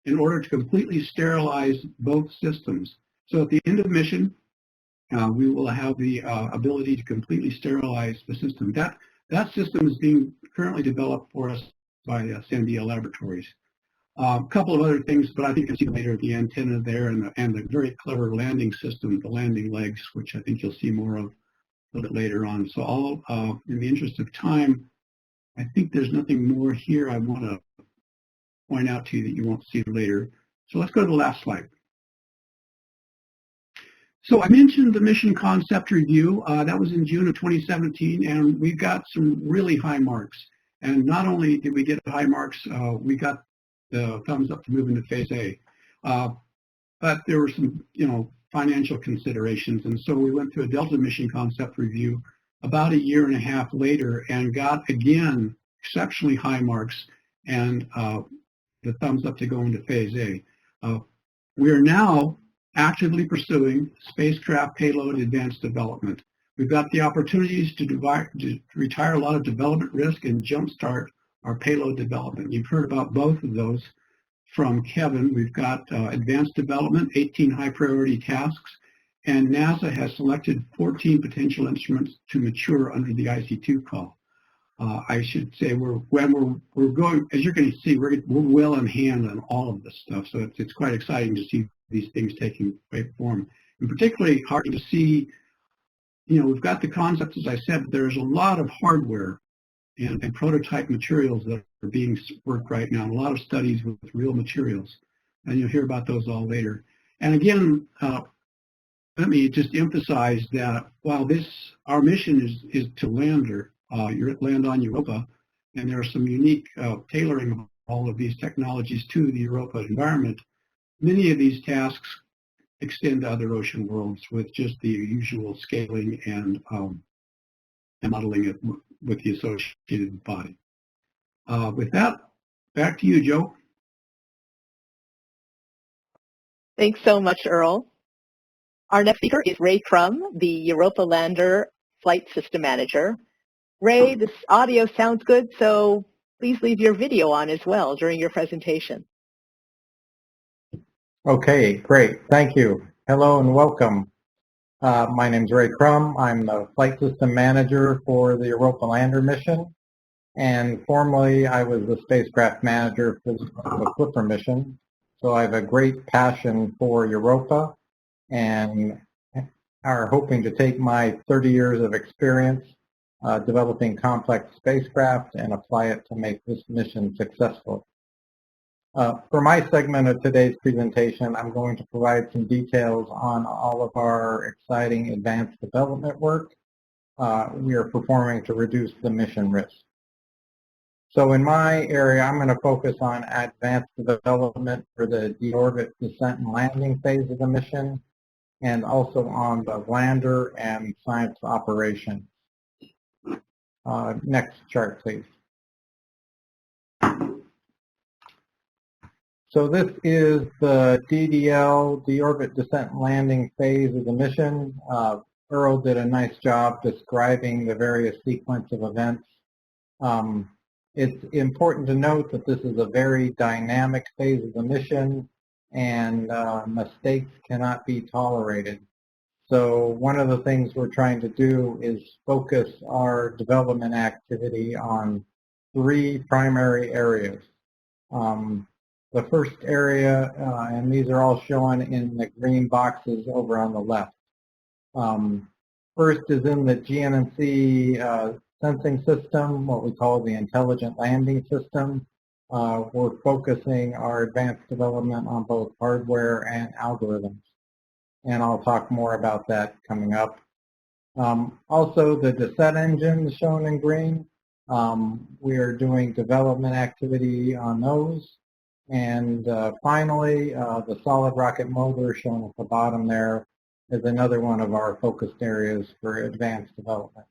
in order to completely sterilize both systems. So at the end of the mission, we will have the ability to completely sterilize the system. That system is being currently developed for us by Sandia Laboratories. A couple of other things, but I think you'll see later the antenna there and the very clever landing system, the landing legs, which I think you'll see more of a little bit later on. So all in the interest of time, I think there's nothing more here I want to point out to you that you won't see later. So let's go to the last slide. So I mentioned the mission concept review. That was in June of 2017, and we got some really high marks. And not only did we get high marks, we got the thumbs up to move into phase A. But there were some, financial considerations, and so we went through a Delta mission concept review about a year and a half later and got, again, exceptionally high marks and the thumbs up to go into phase A. We are now actively pursuing spacecraft payload advanced development. We've got the opportunities to retire a lot of development risk and jumpstart our payload development. You've heard about both of those from Kevin. We've got advanced development, 18 high priority tasks, and NASA has selected 14 potential instruments to mature under the IC2 call. I should say we're going, as you're going to see, we're well in hand on all of this stuff. So it's quite exciting to see these things taking form. And particularly hard to see, we've got the concepts, as I said, but there's a lot of hardware and prototype materials that are being worked right now, and a lot of studies with real materials. And you'll hear about those all later. And again, let me just emphasize that while our mission is to land on Europa, and there are some unique tailoring of all of these technologies to the Europa environment, many of these tasks extend to other ocean worlds with just the usual scaling and modeling it with the associated body. With that, back to you, Joe. Thanks so much, Earl. Our next speaker is Ray Crum, the Europa Lander Flight System Manager. Ray, this audio sounds good, so please leave your video on as well during your presentation. Okay, great. Thank you. Hello and welcome. My name is Ray Crum. I'm the Flight System Manager for the Europa Lander mission. And formerly, I was the spacecraft manager for the Clipper mission. So I have a great passion for Europa and are hoping to take my 30 years of experience developing complex spacecraft and apply it to make this mission successful. For my segment of today's presentation, I'm going to provide some details on all of our exciting advanced development work we are performing to reduce the mission risk. So in my area, I'm going to focus on advanced development for the deorbit descent and landing phase of the mission, and also on the lander and science operation. Next chart, please. So this is the DDL, deorbit descent and landing phase of the mission. Earl did a nice job describing the various sequence of events. It's important to note that this is a very dynamic phase of the mission, and mistakes cannot be tolerated. So one of the things we're trying to do is focus our development activity on 3 primary areas. The first area, and these are all shown in the green boxes over on the left. First is in the GNMC sensing system, what we call the intelligent landing system. We're focusing our advanced development on both hardware and algorithms. And I'll talk more about that coming up. Also, the descent engine is shown in green. We are doing development activity on those. And finally, the solid rocket motor shown at the bottom there is another one of our focused areas for advanced development.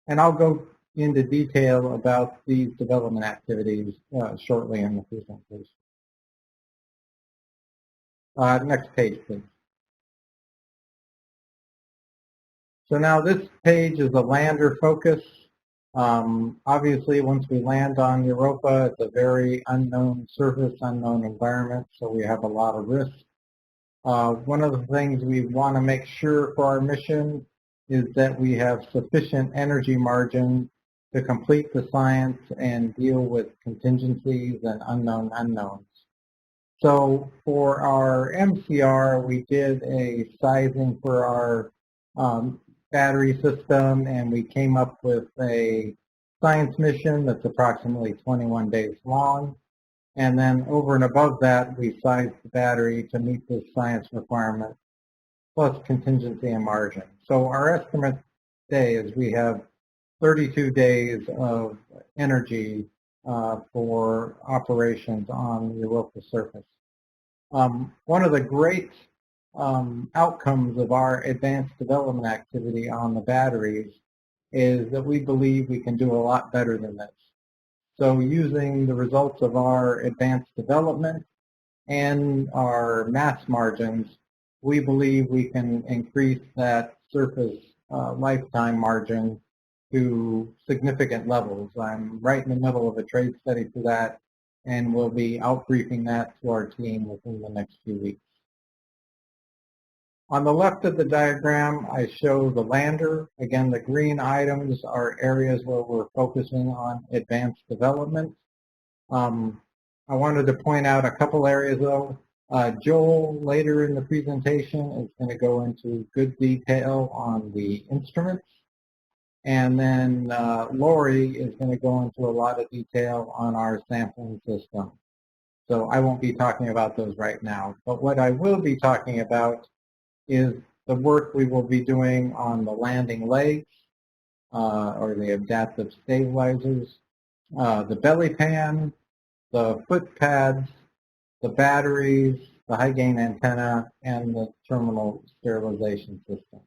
And I'll go into detail about these development activities shortly in the presentation. Next page, please. So now this page is a lander focus. Obviously, once we land on Europa, it's a very unknown surface, unknown environment, so we have a lot of risk. One of the things we want to make sure for our mission is that we have sufficient energy margin to complete the science and deal with contingencies and unknown unknowns. So for our MCR, we did a sizing for our battery system, and we came up with a science mission that's approximately 21 days long. And then over and above that, we sized the battery to meet the science requirement, plus contingency and margin. So our estimate today is we have 32 days of energy for operations on the Europa surface. One of the great outcomes of our advanced development activity on the batteries is that we believe we can do a lot better than this. So using the results of our advanced development and our mass margins, we believe we can increase that surface lifetime margin to significant levels. I'm right in the middle of a trade study for that, and we'll be out briefing that to our team within the next few weeks. On the left of the diagram, I show the lander. Again, the green items are areas where we're focusing on advanced development. I wanted to point out a couple areas though. Joel, later in the presentation, is going to go into good detail on the instruments. And then Lori is going to go into a lot of detail on our sampling system. So I won't be talking about those right now. But what I will be talking about is the work we will be doing on the landing legs, or the adaptive stabilizers, the belly pan, the foot pads, the batteries, the high gain antenna, and the terminal sterilization system.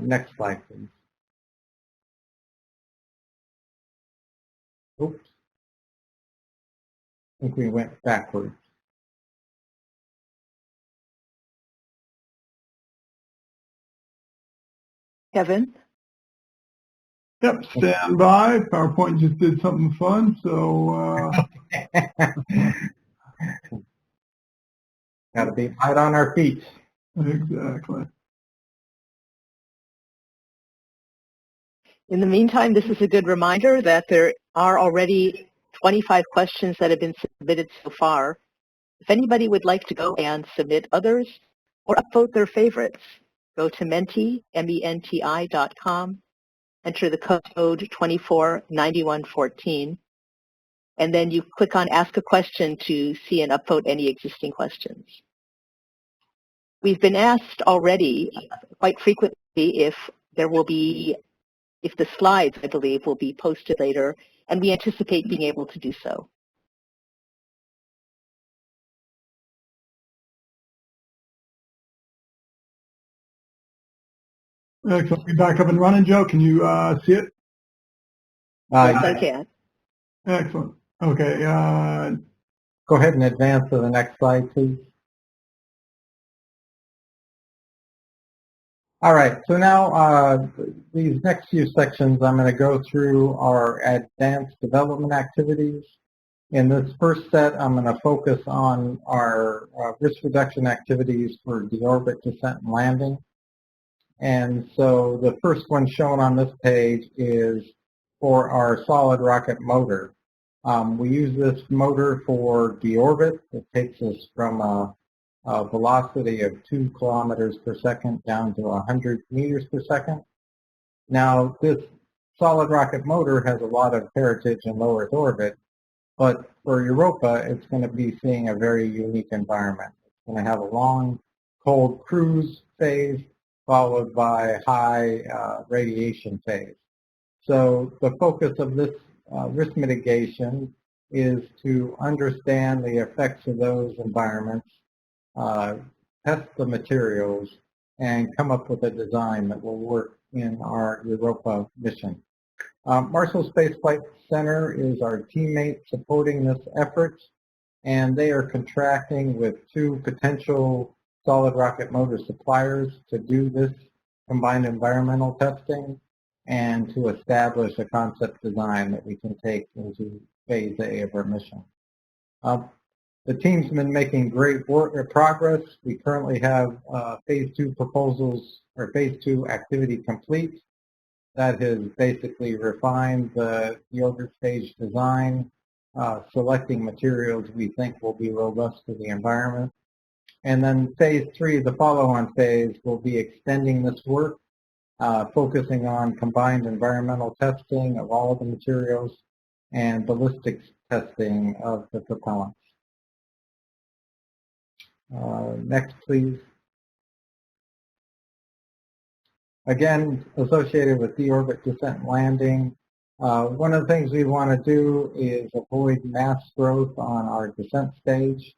Next slide, please. Oops. I think we went backwards. Kevin? Yep, stand by. PowerPoint just did something fun, so Got to be out on our feet. exactly. In the meantime, this is a good reminder that there are already 25 questions that have been submitted so far. If anybody would like to go and submit others or upvote their favorites, go to menti, menti.com, enter the code 249114, and then you click on Ask a Question to see and upvote any existing questions. We've been asked already quite frequently if the slides, I believe, will be posted later, and we anticipate being able to do so. Excellent. Be back up and running, Joe. Can you see it? Yes, I can. Excellent. Okay. Go ahead and advance to the next slide, please. All right, so now these next few sections, I'm going to go through our advanced development activities. In this first set, I'm going to focus on our risk reduction activities for deorbit descent and landing. And so the first one shown on this page is for our solid rocket motor. We use this motor for deorbit. It takes us from a velocity of 2 kilometers per second down to 100 meters per second. Now, this solid rocket motor has a lot of heritage in low Earth orbit, but for Europa, it's going to be seeing a very unique environment. It's going to have a long, cold cruise phase followed by high radiation phase. So the focus of this risk mitigation is to understand the effects of those environments, test the materials, and come up with a design that will work in our Europa mission. Marshall Space Flight Center is our teammate supporting this effort. and they are contracting with 2 potential solid rocket motor suppliers to do this combined environmental testing and to establish a concept design that we can take into phase A of our mission. The team's been making great progress. We currently have phase 2 proposals, or phase 2 activity complete. That has basically refined the yogurt stage design, selecting materials we think will be robust to the environment. And then phase 3, the follow-on phase, will be extending this work, focusing on combined environmental testing of all of the materials and ballistics testing of the propellants. Next, please. Again, associated with deorbit descent and landing, one of the things we want to do is avoid mass growth on our descent stage.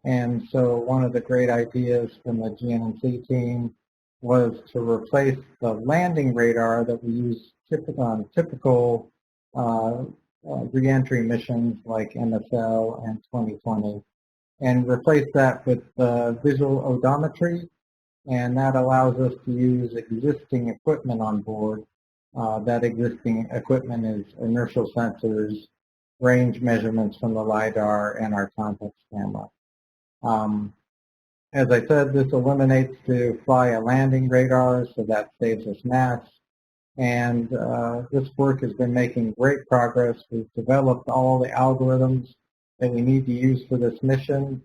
And so one of the great ideas from the GNC team was to replace the landing radar that we use on typical reentry missions like MSL and 2020, and replace that with visual odometry, and that allows us to use existing equipment on board. That existing equipment is inertial sensors, range measurements from the LiDAR, and our context camera. As I said, this eliminates to fly a landing radar, so that saves us mass. And this work has been making great progress. We've developed all the algorithms that we need to use for this mission,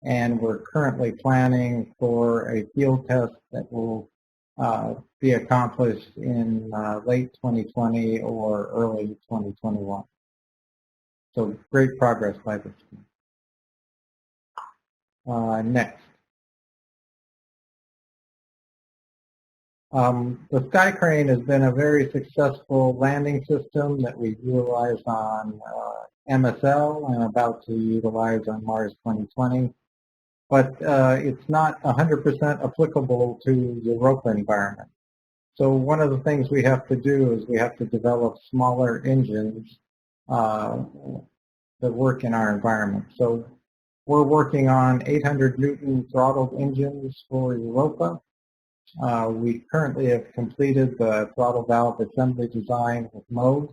and we're currently planning for a field test that will be accomplished in late 2020 or early 2021. So great progress by this team. Next. The Sky Crane has been a very successful landing system that we've utilized on MSL and about to utilize on Mars 2020. But it's not 100% applicable to Europa environment. So one of the things we have to do is we have to develop smaller engines that work in our environment. So we're working on 800 Newton throttled engines for Europa. We currently have completed the throttle valve assembly design with Mode,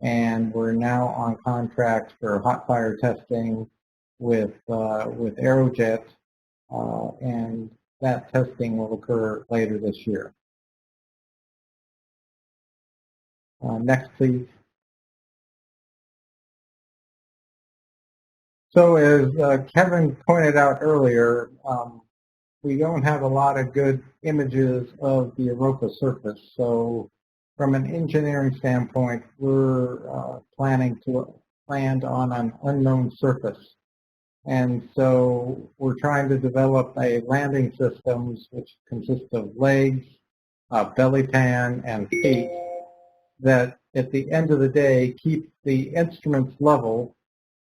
and we're now on contract for hot fire testing with Aerojet, and that testing will occur later this year. Next, please. So as Kevin pointed out earlier, we don't have a lot of good images of the Europa surface. So from an engineering standpoint, we're planning to land on an unknown surface. And so we're trying to develop a landing systems which consist of legs, belly pan, and feet that at the end of the day keep the instruments level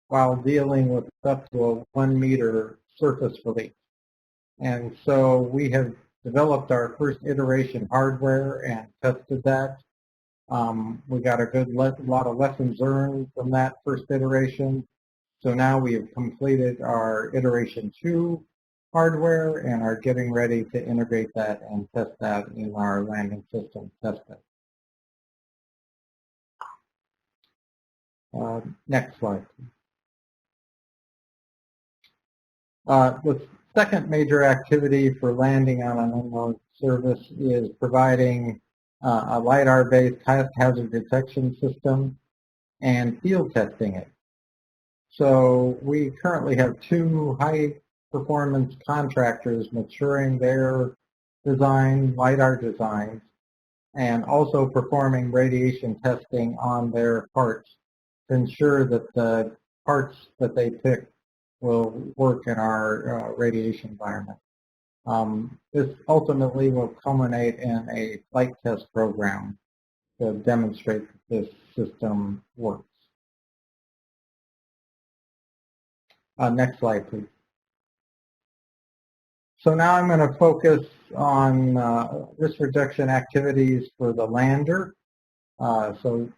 while dealing with up to a 1 meter surface relief. And so we have developed our first iteration hardware and tested that. We got a good lot of lessons learned from that first iteration. So now we have completed our iteration 2 hardware and are getting ready to integrate that and test that in our landing system testbed. Next slide. The second major activity for landing on an unknown surface is providing a LiDAR-based hazard detection system and field testing it. So we currently have 2 high-performance contractors maturing their design, LiDAR designs, and also performing radiation testing on their parts to ensure that the parts that they pick will work in our radiation environment. This ultimately will culminate in a flight test program to demonstrate that this system works. Next slide, please. So now I'm going to focus on risk reduction activities for the lander. So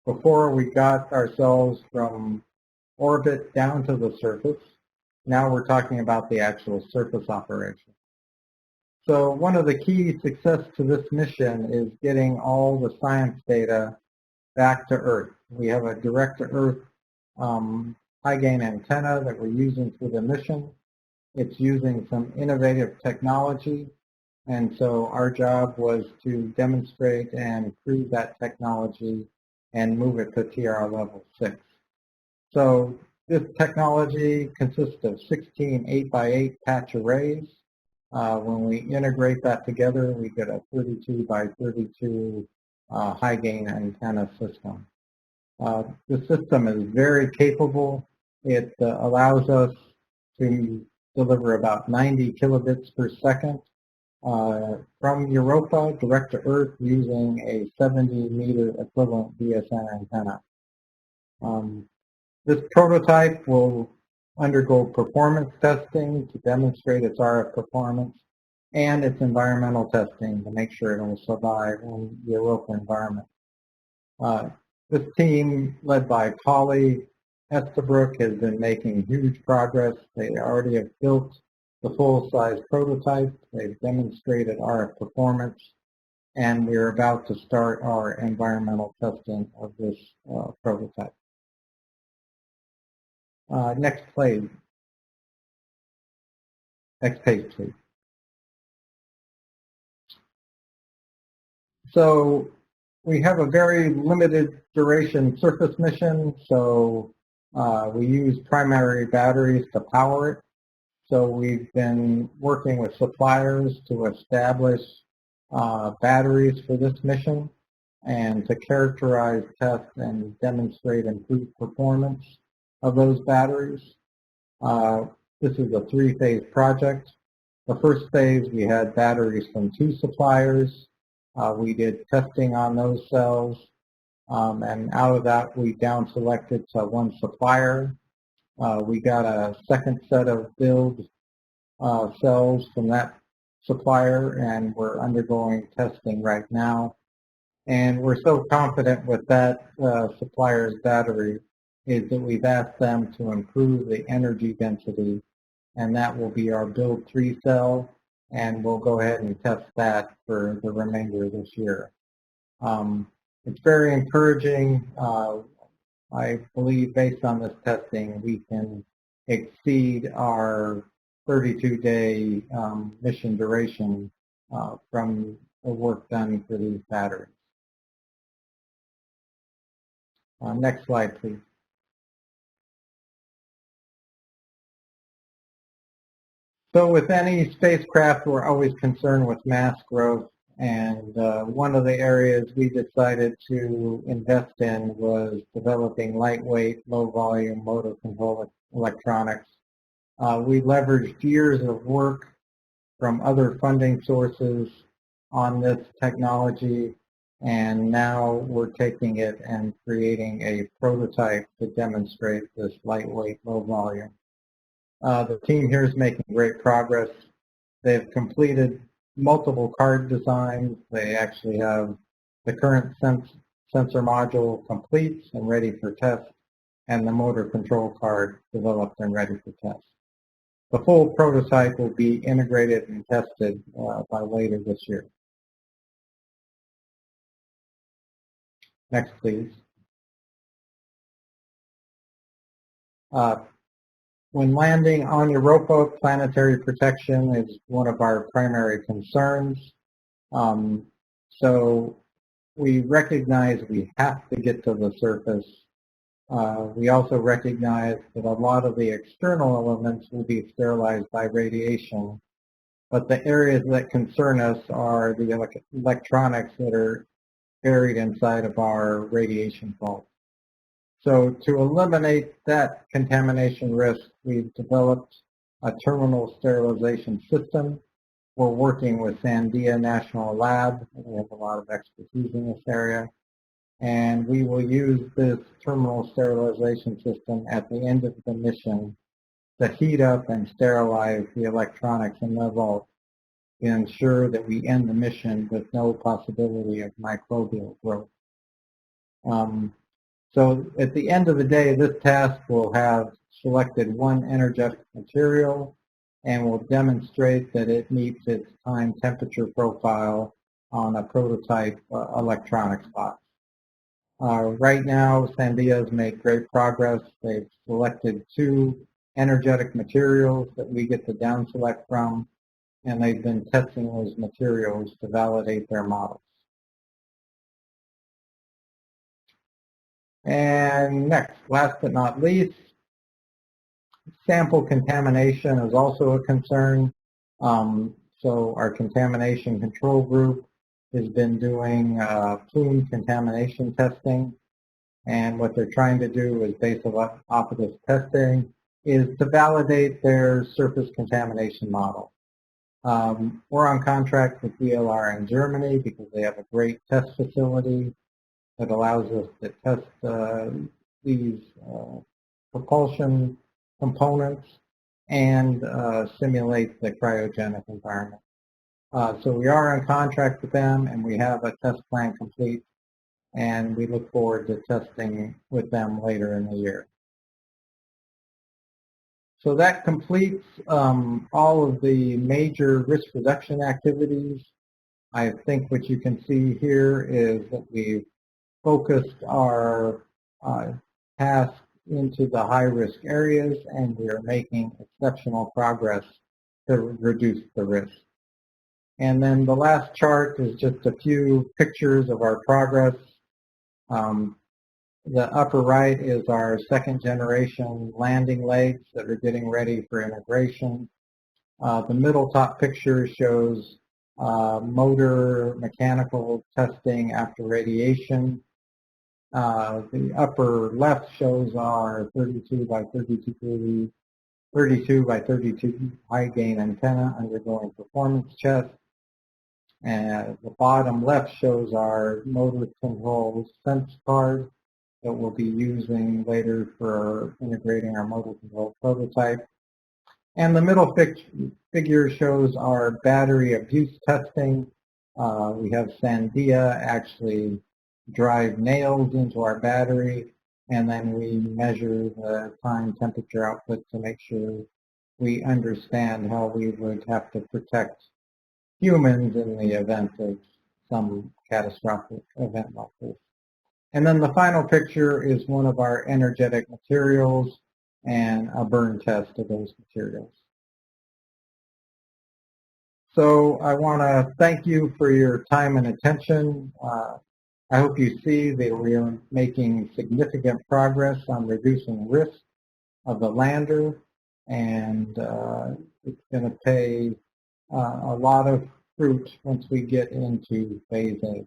before we got ourselves from orbit down to the surface. Now we're talking about the actual surface operation. So one of the key success to this mission is getting all the science data back to Earth. We have a direct-to-Earth high-gain antenna that we're using for the mission. It's using some innovative technology, and so our job was to demonstrate and prove that technology and move it to TR level 6. So this technology consists of 16 8x8 patch arrays. When we integrate that together, we get a 32 by 32 high-gain antenna system. The system is very capable. It allows us to deliver about 90 kilobits per second from Europa direct to Earth using a 70-meter equivalent DSN antenna. This prototype will undergo performance testing to demonstrate its RF performance and its environmental testing to make sure it will survive in the Europa environment. This team, led by Polly Estabrook, has been making huge progress. They already have built the full-size prototype. They've demonstrated RF performance, and we're about to start our environmental testing of this prototype. Next page. Next page, please. So we have a very limited duration surface mission, so we use primary batteries to power it. So we've been working with suppliers to establish batteries for this mission and to characterize, test, and demonstrate improved performance of those batteries. This is a three-phase project. The first phase, we had batteries from 2 suppliers. We did testing on those cells, and out of that, we down selected to 1 supplier. We got a second set of build cells from that supplier, and we're undergoing testing right now. And we're so confident with that supplier's battery is that we've asked them to improve the energy density, and that will be our build 3 cell, and we'll go ahead and test that for the remainder of this year. It's very encouraging. I believe based on this testing, we can exceed our 32-day mission duration from the work done for these batteries. Next slide, please. So with any spacecraft, we're always concerned with mass growth, and one of the areas we decided to invest in was developing lightweight, low-volume motor control electronics. We leveraged years of work from other funding sources on this technology, and now we're taking it and creating a prototype to demonstrate this lightweight, low-volume. The team here is making great progress. They've completed multiple card designs. They actually have the current sensor module complete and ready for test, and the motor control card developed and ready for test. The full prototype will be integrated and tested by later this year. Next, please. When landing on Europa, planetary protection is one of our primary concerns. So we recognize we have to get to the surface. We also recognize that a lot of the external elements will be sterilized by radiation, but the areas that concern us are the electronics that are buried inside of our radiation vault. So to eliminate that contamination risk, we've developed a terminal sterilization system. We're working with Sandia National Lab. We have a lot of expertise in this area. And we will use this terminal sterilization system at the end of the mission to heat up and sterilize the electronics in the vault to ensure that we end the mission with no possibility of microbial growth. So at the end of the day, this task will have selected one energetic material and will demonstrate that it meets its time temperature profile on a prototype electronics box. Right now, Sandia has made great progress. They've selected 2 energetic materials that we get to down select from, and they've been testing those materials to validate their models. And next, last but not least, sample contamination is also a concern. So our contamination control group has been doing plume contamination testing. And what they're trying to do is, based off of this testing, is to validate their surface contamination model. We're on contract with DLR in Germany because they have a great test facility that allows us to test these propulsion components and simulate the cryogenic environment. So we are on contract with them, and we have a test plan complete, and we look forward to testing with them later in the year. So that completes all of the major risk reduction activities. I think what you can see here is that we've focused our task into the high-risk areas, and we are making exceptional progress to reduce the risk. And then the last chart is just a few pictures of our progress. The upper right is our second-generation landing legs that are getting ready for integration. The middle top picture shows motor mechanical testing after radiation. The upper left shows our 32 by 32 high gain antenna undergoing performance test. And the bottom left shows our motor control sense card that we'll be using later for integrating our motor control prototype. And the middle figure shows our battery abuse testing. We have Sandia actually drive nails into our battery, and then we measure the time temperature output to make sure we understand how we would have to protect humans in the event of some catastrophic event like this. And then the final picture is one of our energetic materials and a burn test of those materials. So I want to thank you for your time and attention. I hope you see that we are making significant progress on reducing risk of the lander, and it's going to pay a lot of fruit once we get into phase A.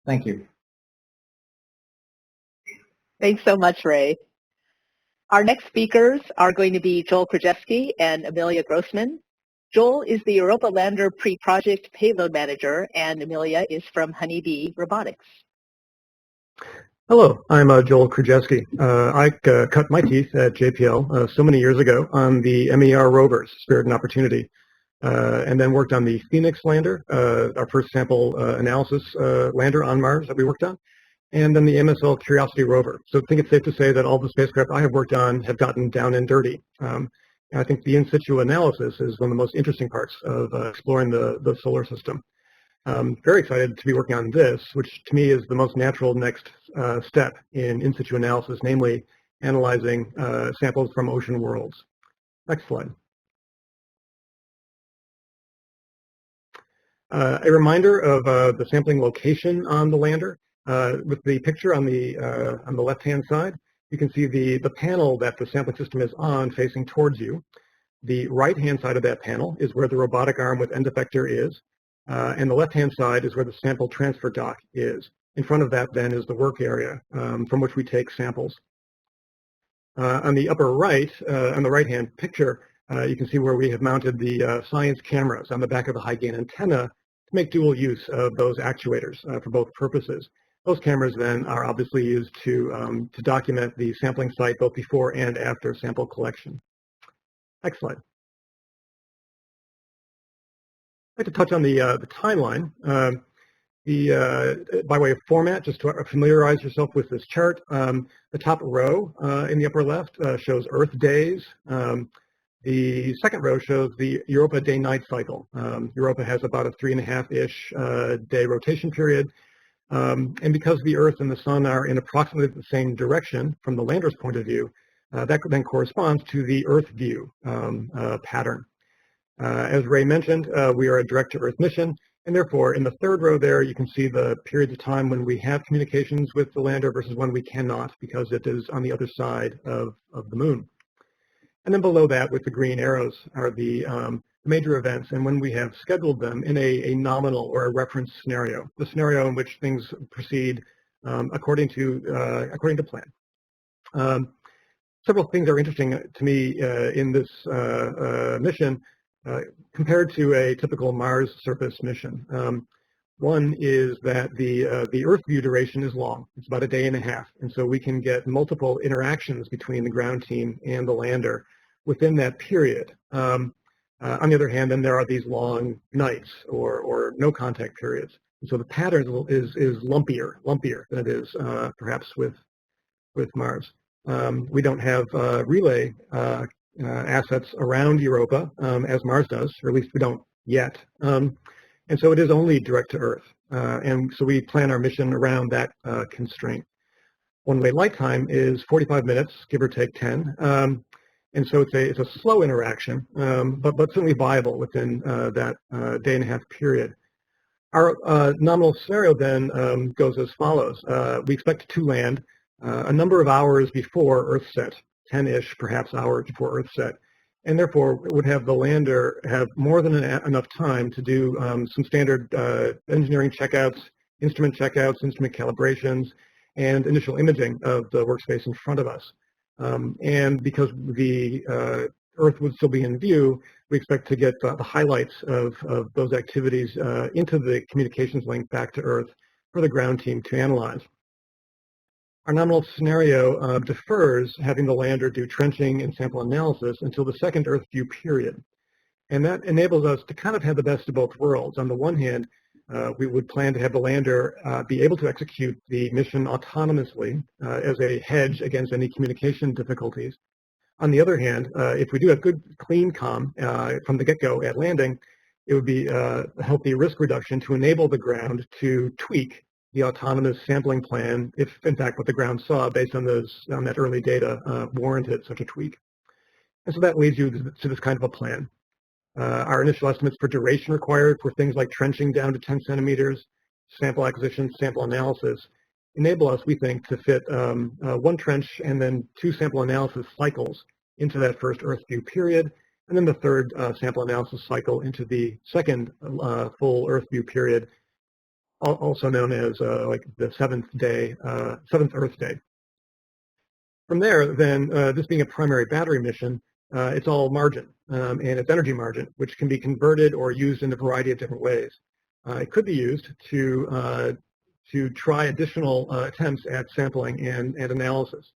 Thank you. Thanks so much, Ray. Our next speakers are going to be Joel Krajewski and Amelia Grossman. Joel is the Europa Lander pre-project payload manager, and Amelia is from Honeybee Robotics. Hello, I'm Joel Krajewski. I cut my teeth at JPL so many years ago on the MER rovers, Spirit and Opportunity, and then worked on the Phoenix lander, our first sample analysis lander on Mars that we worked on, and then the MSL Curiosity rover. So I think it's safe to say that all the spacecraft I have worked on have gotten down and dirty. I think the in situ analysis is one of the most interesting parts of exploring the solar system. Very excited to be working on this, which to me is the most natural next step in situ analysis, namely analyzing samples from ocean worlds. Next slide. A reminder of the sampling location on the lander. With the picture on the left-hand side, you can see the panel that the sampling system is on facing towards you. The right-hand side of that panel is where the robotic arm with end effector is, and the left-hand side is where the sample transfer dock is. In front of that, then, is the work area from which we take samples. On the upper right, on the right-hand picture, you can see where we have mounted the science cameras on the back of the high-gain antenna to make dual use of those actuators for both purposes. Those cameras then are obviously used to document the sampling site both before and after sample collection. Next slide. I'd like to touch on the timeline. By way of format, just to familiarize yourself with this chart, the top row in the upper left shows Earth days. The second row shows the Europa day-night cycle. Europa has about a 3.5-ish day rotation period. And because the Earth and the Sun are in approximately the same direction from the lander's point of view, that then corresponds to the Earth view pattern. As Ray mentioned, we are a direct-to-Earth mission, and therefore in the third row there you can see the periods of time when we have communications with the lander versus when we cannot, because it is on the other side of the moon. And then below that, with the green arrows, are the major events, and when we have scheduled them in a nominal or a reference scenario, the scenario in which things proceed according to plan. Several things are interesting to me in this mission compared to a typical Mars surface mission. One is that the Earth view duration is long. It's about a day and a half, and so we can get multiple interactions between the ground team and the lander within that period. On the other hand, then there are these long nights or no contact periods. And so the pattern is lumpier than it is perhaps with Mars. We don't have relay assets around Europa as Mars does, or at least we don't yet. And so it is only direct to Earth. And so we plan our mission around that constraint. One-way light time is 45 minutes, give or take 10. And so it's a slow interaction, but certainly viable within that day and a half period. Our nominal scenario then goes as follows. We expect to land a number of hours before Earth set, 10-ish perhaps hours before Earth set, and therefore would have the lander have more than enough time to do some standard engineering checkouts, instrument calibrations, and initial imaging of the workspace in front of us. And because the Earth would still be in view, we expect to get the highlights of those activities into the communications link back to Earth for the ground team to analyze. Our nominal scenario defers having the lander do trenching and sample analysis until the second Earth view period. And that enables us to kind of have the best of both worlds. On the one hand, we would plan to have the lander be able to execute the mission autonomously as a hedge against any communication difficulties. On the other hand, if we do have good clean comm from the get-go at landing, it would be a healthy risk reduction to enable the ground to tweak the autonomous sampling plan if, in fact, what the ground saw based on that early data warranted such a tweak. And so that leads you to this kind of a plan. Our initial estimates for duration required for things like trenching down to 10 centimeters, sample acquisition, sample analysis, enable us, we think, to fit one trench and then 2 sample analysis cycles into that first Earth view period, and then the third sample analysis cycle into the second full Earth view period, also known as like the seventh Earth day. From there, then, this being a primary battery mission, it's all margin, and it's energy margin, which can be converted or used in a variety of different ways. It could be used to try additional attempts at sampling and analysis.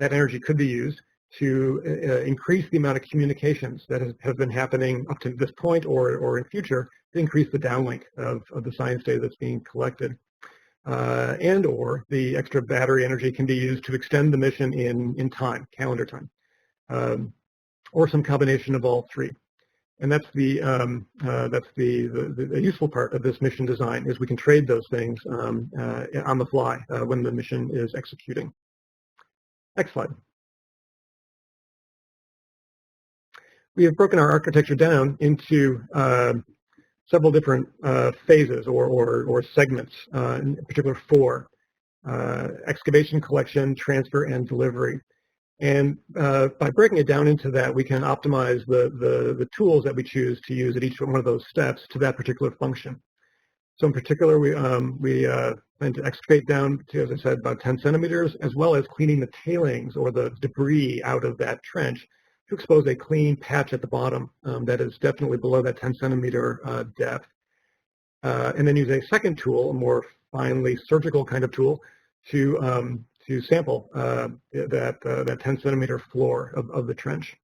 That energy could be used to increase the amount of communications that have been happening up to this point or in future to increase the downlink of the science data that's being collected. And or the extra battery energy can be used to extend the mission in time, calendar time, or some combination of all three. And that's the useful part of this mission design, is we can trade those things on the fly when the mission is executing. Next slide. We have broken our architecture down into several different phases or segments, in particular 4: excavation, collection, transfer, and delivery. And by breaking it down into that, we can optimize the tools that we choose to use at each one of those steps to that particular function. So in particular, we plan to excavate down to, as I said, about 10 centimeters, as well as cleaning the tailings or the debris out of that trench to expose a clean patch at the bottom that is definitely below that 10 centimeter depth. And then use a second tool, a more finely surgical kind of tool, to sample that 10 centimeter floor of the trench.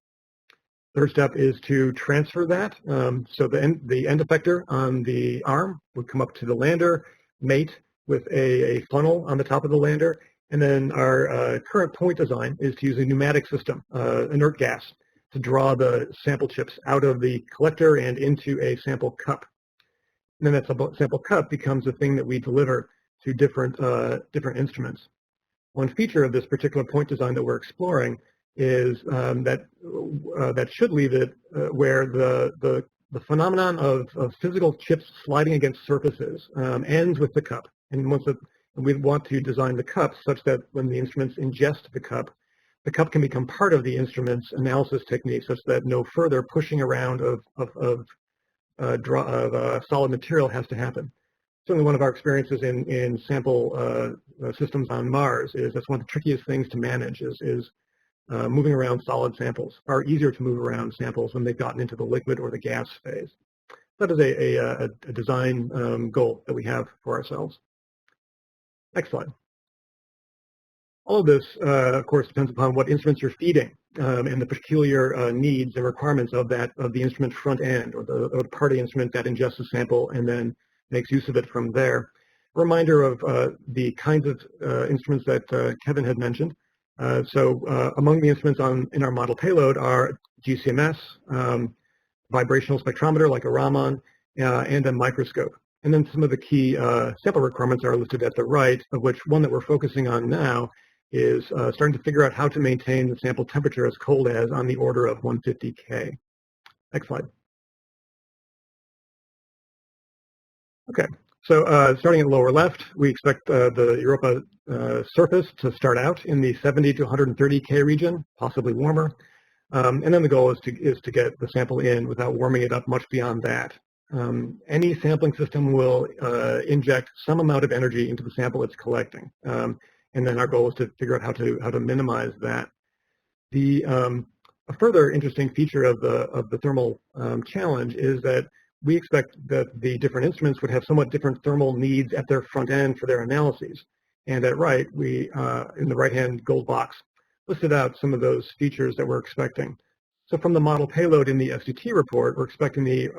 Third step is to transfer that. So the end effector on the arm would come up to the lander, mate with a funnel on the top of the lander. And then our current point design is to use a pneumatic system, inert gas, to draw the sample chips out of the collector and into a sample cup. And then that sample cup becomes a thing that we deliver to different instruments. One feature of this particular point design that we're exploring is that should leave it where the phenomenon of physical chips sliding against surfaces ends with the cup. And we want to design the cup such that when the instruments ingest the cup can become part of the instrument's analysis technique, such that no further pushing around of solid material has to happen. Certainly one of our experiences in sample systems on Mars is that's one of the trickiest things to manage is moving around solid samples. Far easier to move around samples when they've gotten into the liquid or the gas phase. That is a design goal that we have for ourselves. Next slide. All of this, of course, depends upon what instruments you're feeding and the peculiar needs and requirements of the instrument front end or the part of the instrument that ingests a sample and then makes use of it from there. A reminder of the kinds of instruments that Kevin had mentioned. So among the instruments in our model payload are GCMS, vibrational spectrometer like a Raman, and a microscope. And then some of the key sample requirements are listed at the right, of which one that we're focusing on now is starting to figure out how to maintain the sample temperature as cold as on the order of 150 K. Next slide. Okay, so starting at lower left, we expect the Europa surface to start out in the 70 to 130 K region, possibly warmer. And then the goal is to get the sample in without warming it up much beyond that. Any sampling system will inject some amount of energy into the sample it's collecting. And then our goal is to figure out how to minimize that. A further interesting feature of the thermal challenge is that we expect that the different instruments would have somewhat different thermal needs at their front end for their analyses. And at right, we in the right-hand gold box listed out some of those features that we're expecting. So from the model payload in the FCT report, we're expecting the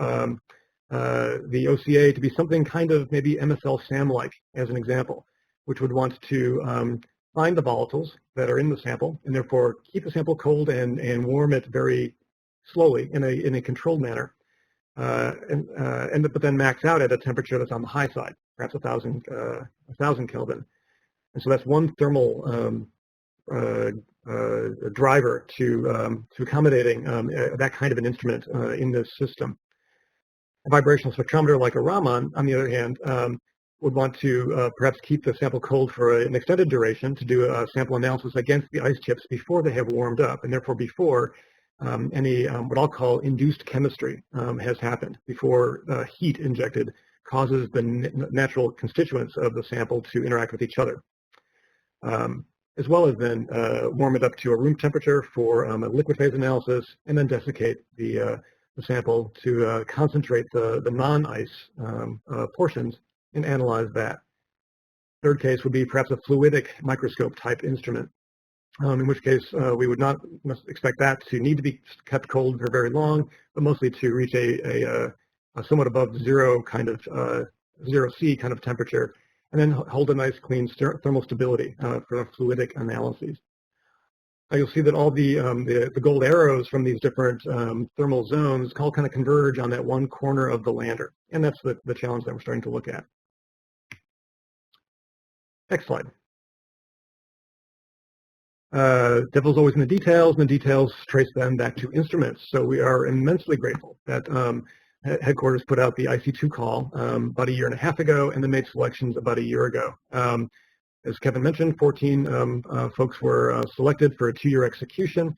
OCA to be something kind of maybe MSL SAM-like, as an example, which would want to find the volatiles that are in the sample and therefore keep the sample cold and warm it very slowly in a controlled manner, but then max out at a temperature that's on the high side, perhaps 1,000 Kelvin. And so that's one thermal driver to accommodating that kind of an instrument in this system. A vibrational spectrometer like a Raman, on the other hand, would want to perhaps keep the sample cold for an extended duration to do a sample analysis against the ice chips before they have warmed up, and therefore before any what I'll call induced chemistry has happened, before heat injected causes the natural constituents of the sample to interact with each other. As well as then warm it up to a room temperature for a liquid phase analysis, and then desiccate the sample to concentrate the non-ice portions and analyze that. Third case would be perhaps a fluidic microscope type instrument, in which case we would not expect that to need to be kept cold for very long, but mostly to reach a somewhat above zero kind of zero C kind of temperature, and then hold a nice clean thermal stability for fluidic analyses. You'll see that all the gold arrows from these different thermal zones all kind of converge on that one corner of the lander, and that's the challenge that we're starting to look at. Next slide. Devil's always in the details, and the details trace them back to instruments. So we are immensely grateful that headquarters put out the IC2 call about a year and a half ago, and then made selections about a year ago. As Kevin mentioned, 14 folks were selected for a 2-year execution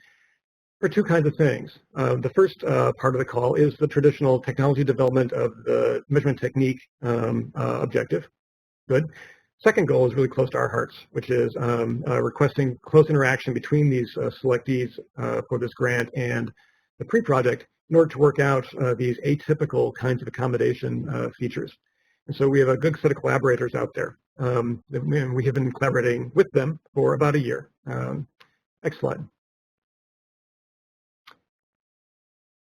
for two kinds of things. The first part of the call is the traditional technology development of the measurement technique objective. Good. Second goal is really close to our hearts, which is requesting close interaction between these selectees for this grant and the pre-project in order to work out these atypical kinds of accommodation features. And so we have a good set of collaborators out there. We have been collaborating with them for about a year. Next slide.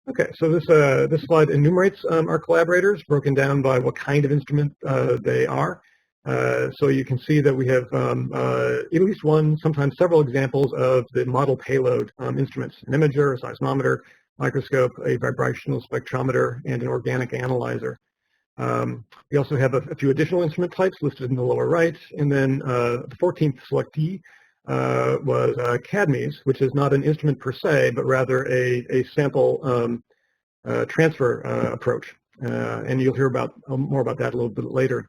Okay, so this slide enumerates our collaborators, broken down by what kind of instrument they are. So you can see that we have at least one, sometimes several examples of the model payload instruments: an imager, a seismometer, microscope, a vibrational spectrometer, and an organic analyzer. We also have a few additional instrument types listed in the lower right, and then the 14th selectee was CADMES, which is not an instrument per se, but rather a sample transfer approach. And you'll hear about more about that a little bit later.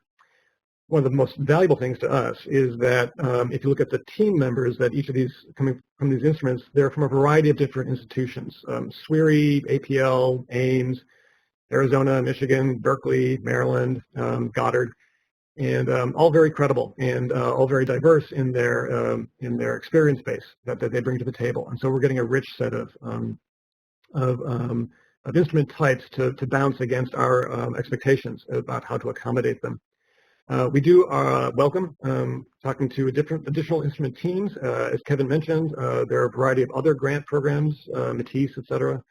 One of the most valuable things to us is that if you look at the team members that each of these coming from these instruments, they're from a variety of different institutions: SWIRI, APL, Ames, Arizona, Michigan, Berkeley, Maryland, Goddard, and all very credible and all very diverse in their experience base that they bring to the table. And so we're getting a rich set of instrument types to bounce against our expectations about how to accommodate them. We do welcome talking to additional instrument teams. As Kevin mentioned, there are a variety of other grant programs, Matisse, et cetera.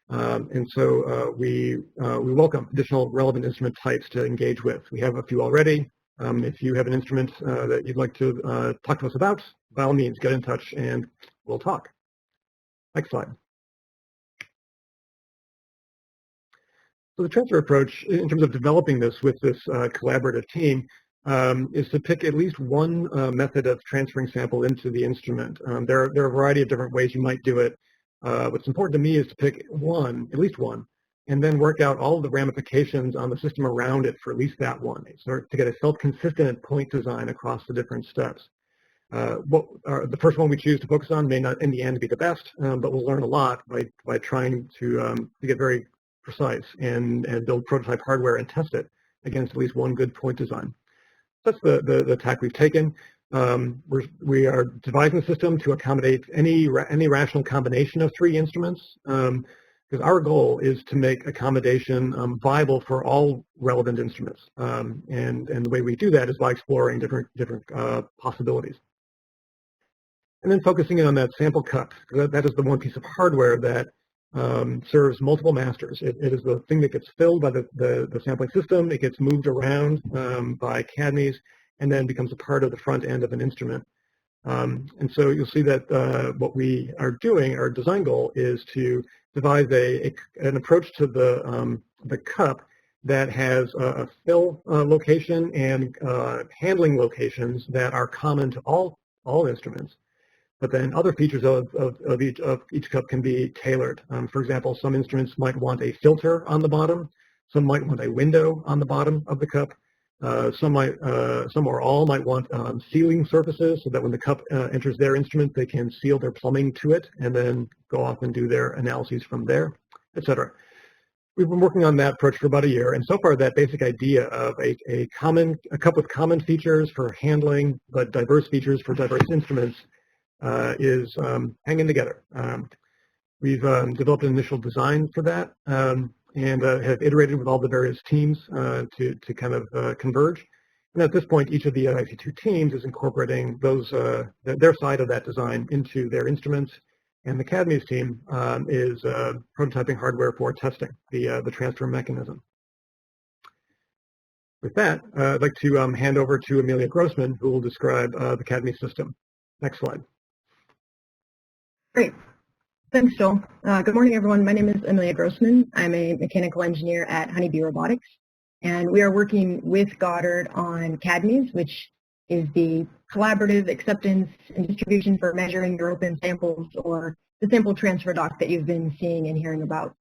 And so we welcome additional relevant instrument types to engage with. We have a few already. If you have an instrument that you'd like to talk to us about, by all means, get in touch and we'll talk. Next slide. So the transfer approach, in terms of developing this with this collaborative team, is to pick at least one method of transferring sample into the instrument. There are a variety of different ways you might do it. What's important to me is to pick one, at least one, and then work out all of the ramifications on the system around it for at least that one, so to get a self-consistent point design across the different steps. The first one we choose to focus on may not in the end be the best, but we'll learn a lot by trying to get very precise and build prototype hardware and test it against at least one good point design. That's the tack we've taken. We are devising the system to accommodate any rational combination of three instruments, because our goal is to make accommodation viable for all relevant instruments. And the way we do that is by exploring different possibilities. And then focusing in on that sample cup, because that is the one piece of hardware that serves multiple masters. It is the thing that gets filled by the sampling system. It gets moved around by CADMES and then becomes a part of the front end of an instrument. And so you'll see that what we are doing, our design goal, is to devise an approach to the cup that has a fill location and handling locations that are common to all instruments. But then other features of each cup can be tailored. For example, some instruments might want a filter on the bottom. Some might want a window on the bottom of the cup. Some or all might want sealing surfaces so that when the cup enters their instrument, they can seal their plumbing to it and then go off and do their analyses from there, etc. We've been working on that approach for about a year, and so far that basic idea of a cup with common features for handling but diverse features for diverse instruments is hanging together. We've developed an initial design for that and have iterated with all the various teams to kind of converge. And at this point, each of the IC2 teams is incorporating their side of that design into their instruments, and the CADMES team is prototyping hardware for testing the transfer mechanism. With that, I'd like to hand over to Amelia Grossman, who will describe the CADMES system. Next slide. Great. Thanks, Joel. Good morning, everyone. My name is Amelia Grossman. I'm a mechanical engineer at Honeybee Robotics, and we are working with Goddard on CADMES, which is the collaborative acceptance and distribution for measuring European samples, or the sample transfer dock that you've been seeing and hearing about.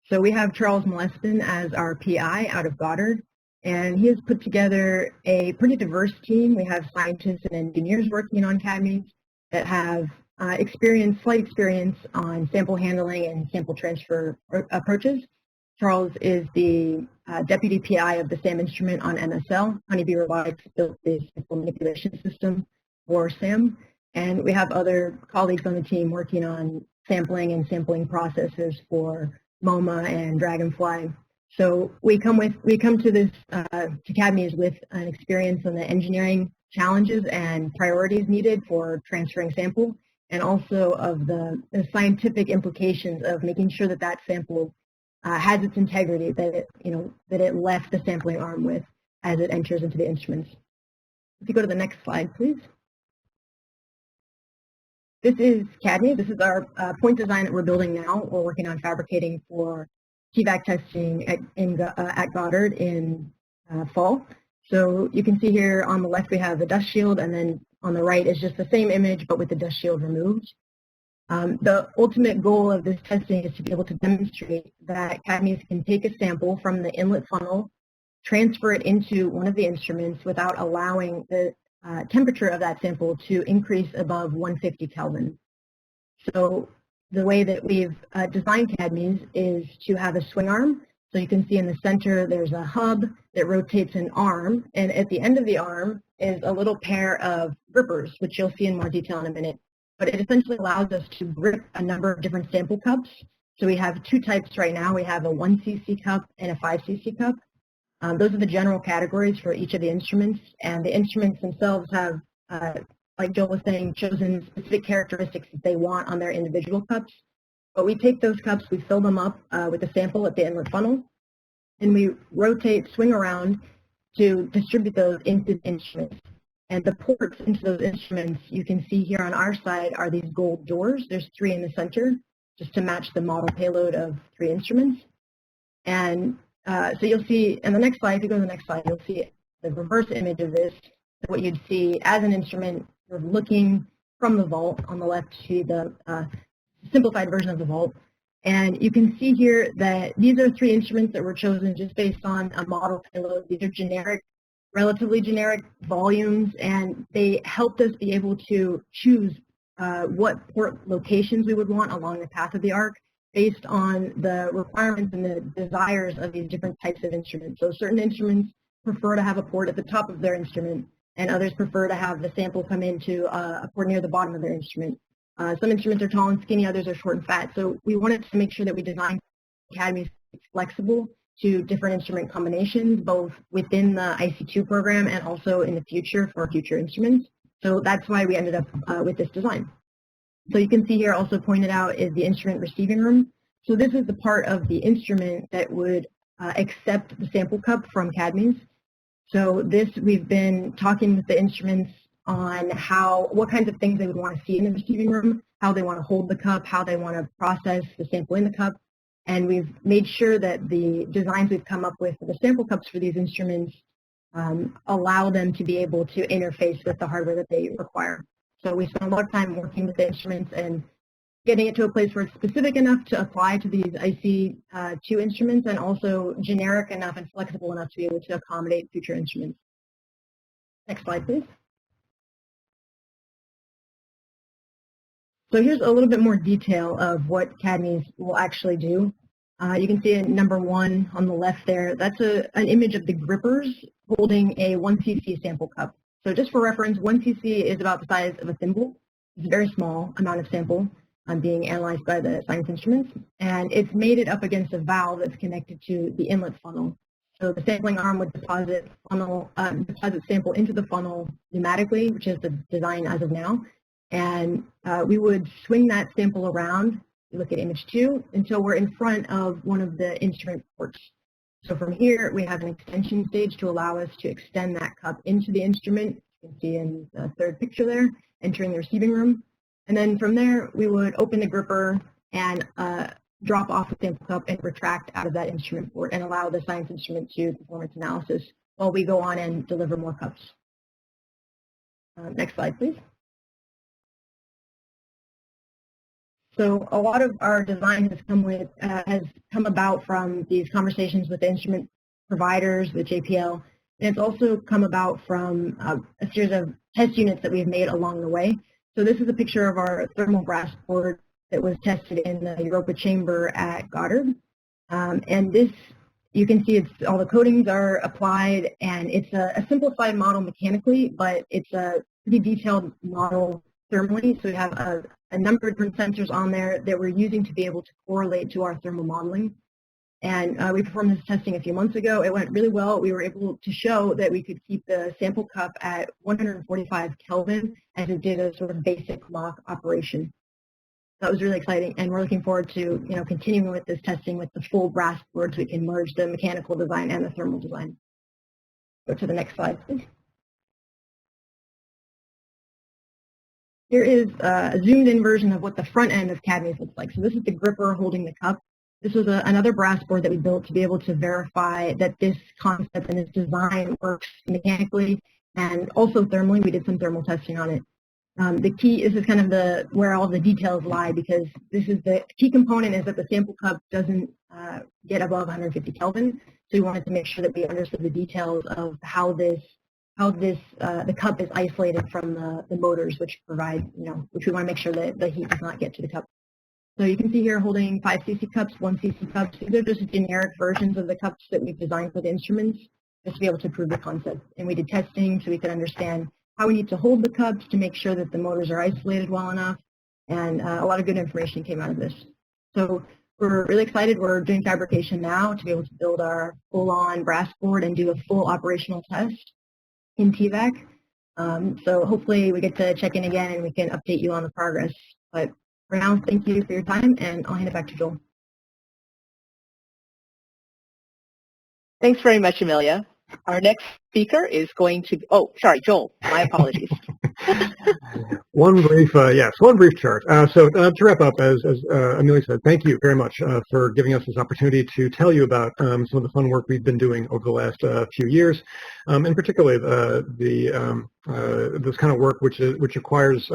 So we have Charles Molestin as our PI out of Goddard, and he has put together a pretty diverse team. We have scientists and engineers working on CADMES that have slight experience on sample handling and sample transfer approaches. Charles is the deputy PI of the SAM instrument on MSL. Honeybee Robotics built the sample manipulation system for SAM, and we have other colleagues on the team working on sampling and sampling processes for MoMA and Dragonfly. So we come to this to CADMES with an experience on the engineering challenges and priorities needed for transferring sample, and also of the scientific implications of making sure that that sample has its integrity, that it left the sampling arm with as it enters into the instruments. If you go to the next slide, please. This is cadmium. This is our point design that we're building now. We're working on fabricating for TVAC testing at Goddard in fall. So you can see here on the left we have the dust shield, and then on the right is just the same image but with the dust shield removed. The ultimate goal of this testing is to be able to demonstrate that cadmium can take a sample from the inlet funnel, transfer it into one of the instruments without allowing the temperature of that sample to increase above 150 Kelvin. So the way that we've designed cadmium is to have a swing arm. So you can see in the center there's a hub that rotates an arm, and at the end of the arm is a little pair of grippers, which you'll see in more detail in a minute. But it essentially allows us to grip a number of different sample cups. So we have two types right now. We have a 1 cc cup and a 5 cc cup. Those are the general categories for each of the instruments, and the instruments themselves have, like Joel was saying, chosen specific characteristics that they want on their individual cups. But we take those cups, we fill them up with a sample at the inlet funnel, and we rotate, swing around to distribute those into the instruments. And the ports into those instruments, you can see here on our side, are these gold doors. There's 3 in the center, just to match the model payload of 3 instruments. And so you'll see in the next slide, if you go to the next slide, you'll see the reverse image of this. What you'd see as an instrument, you're looking from the vault. On the left, you see the simplified version of the vault. And you can see here that these are 3 instruments that were chosen just based on a model payload. These are generic, relatively generic volumes, and they helped us be able to choose what port locations we would want along the path of the arc based on the requirements and the desires of these different types of instruments. So certain instruments prefer to have a port at the top of their instrument, and others prefer to have the sample come into a port near the bottom of their instrument. Some instruments are tall and skinny, others are short and fat. So we wanted to make sure that we designed cadmium flexible to different instrument combinations, both within the IC2 program and also in the future for future instruments. So that's why we ended up with this design. So you can see here also pointed out is the instrument receiving room. So this is the part of the instrument that would accept the sample cup from cadmium. So this, we've been talking with the instruments on what kinds of things they would want to see in the receiving room, how they want to hold the cup, how they want to process the sample in the cup. And we've made sure that the designs we've come up with for the sample cups for these instruments allow them to be able to interface with the hardware that they require. So we spent a lot of time working with the instruments and getting it to a place where it's specific enough to apply to these IC2 instruments, and also generic enough and flexible enough to be able to accommodate future instruments. Next slide, please. So here's a little bit more detail of what cadmium will actually do. You can see in number 1 on the left there, that's an image of the grippers holding a 1 cc sample cup. So just for reference, 1 cc is about the size of a thimble. It's a very small amount of sample being analyzed by the science instruments, and it's mated up against a valve that's connected to the inlet funnel. So the sampling arm would deposit sample into the funnel pneumatically, which is the design as of now, and we would swing that sample around. You look at image 2 until we're in front of one of the instrument ports. So from here, we have an extension stage to allow us to extend that cup into the instrument. You can see in the 3rd picture there, entering the receiving room. And then from there, we would open the gripper and drop off the sample cup and retract out of that instrument port and allow the science instrument to perform its analysis while we go on and deliver more cups. Next slide, please. So a lot of our design has come about from these conversations with the instrument providers, the JPL, and it's also come about from a series of test units that we've made along the way. So this is a picture of our thermal brass board that was tested in the Europa chamber at Goddard. And this, you can see all the coatings are applied, and it's a simplified model mechanically, but it's a pretty detailed model thermally. So we have a number of different sensors on there that we're using to be able to correlate to our thermal modeling. And we performed this testing a few months ago. It went really well. We were able to show that we could keep the sample cup at 145 Kelvin as it did a sort of basic mock operation. That was really exciting, and we're looking forward to continuing with this testing with the full brass board so we can merge the mechanical design and the thermal design. Go to the next slide, please. Here is a zoomed-in version of what the front end of Cadmes looks like. So this is the gripper holding the cup. This was another brass board that we built to be able to verify that this concept and this design works mechanically and also thermally. We did some thermal testing on it. The key, this is kind of where all the details lie, because this is the key component is that the sample cup doesn't get above 150 Kelvin. So we wanted to make sure that we understood the details of how the cup is isolated from the motors, which provide, which we want to make sure that the heat does not get to the cup. So you can see here holding 5 cc cups, 1 cc cups. These are just generic versions of the cups that we've designed for the instruments, just to be able to prove the concept. And we did testing so we could understand how we need to hold the cups to make sure that the motors are isolated well enough. And a lot of good information came out of this. So we're really excited. We're doing fabrication now to be able to build our full-on brass board and do a full operational test in TVAC. So hopefully we get to check in again and we can update you on the progress. But for now, thank you for your time, and I'll hand it back to Joel. Thanks very much, Amelia. Our next speaker is going to, oh, sorry, Joel, my apologies. One brief chart. So to wrap up, as Amelia said, thank you very much for giving us this opportunity to tell you about some of the fun work we've been doing over the last few years, and particularly this kind of work which requires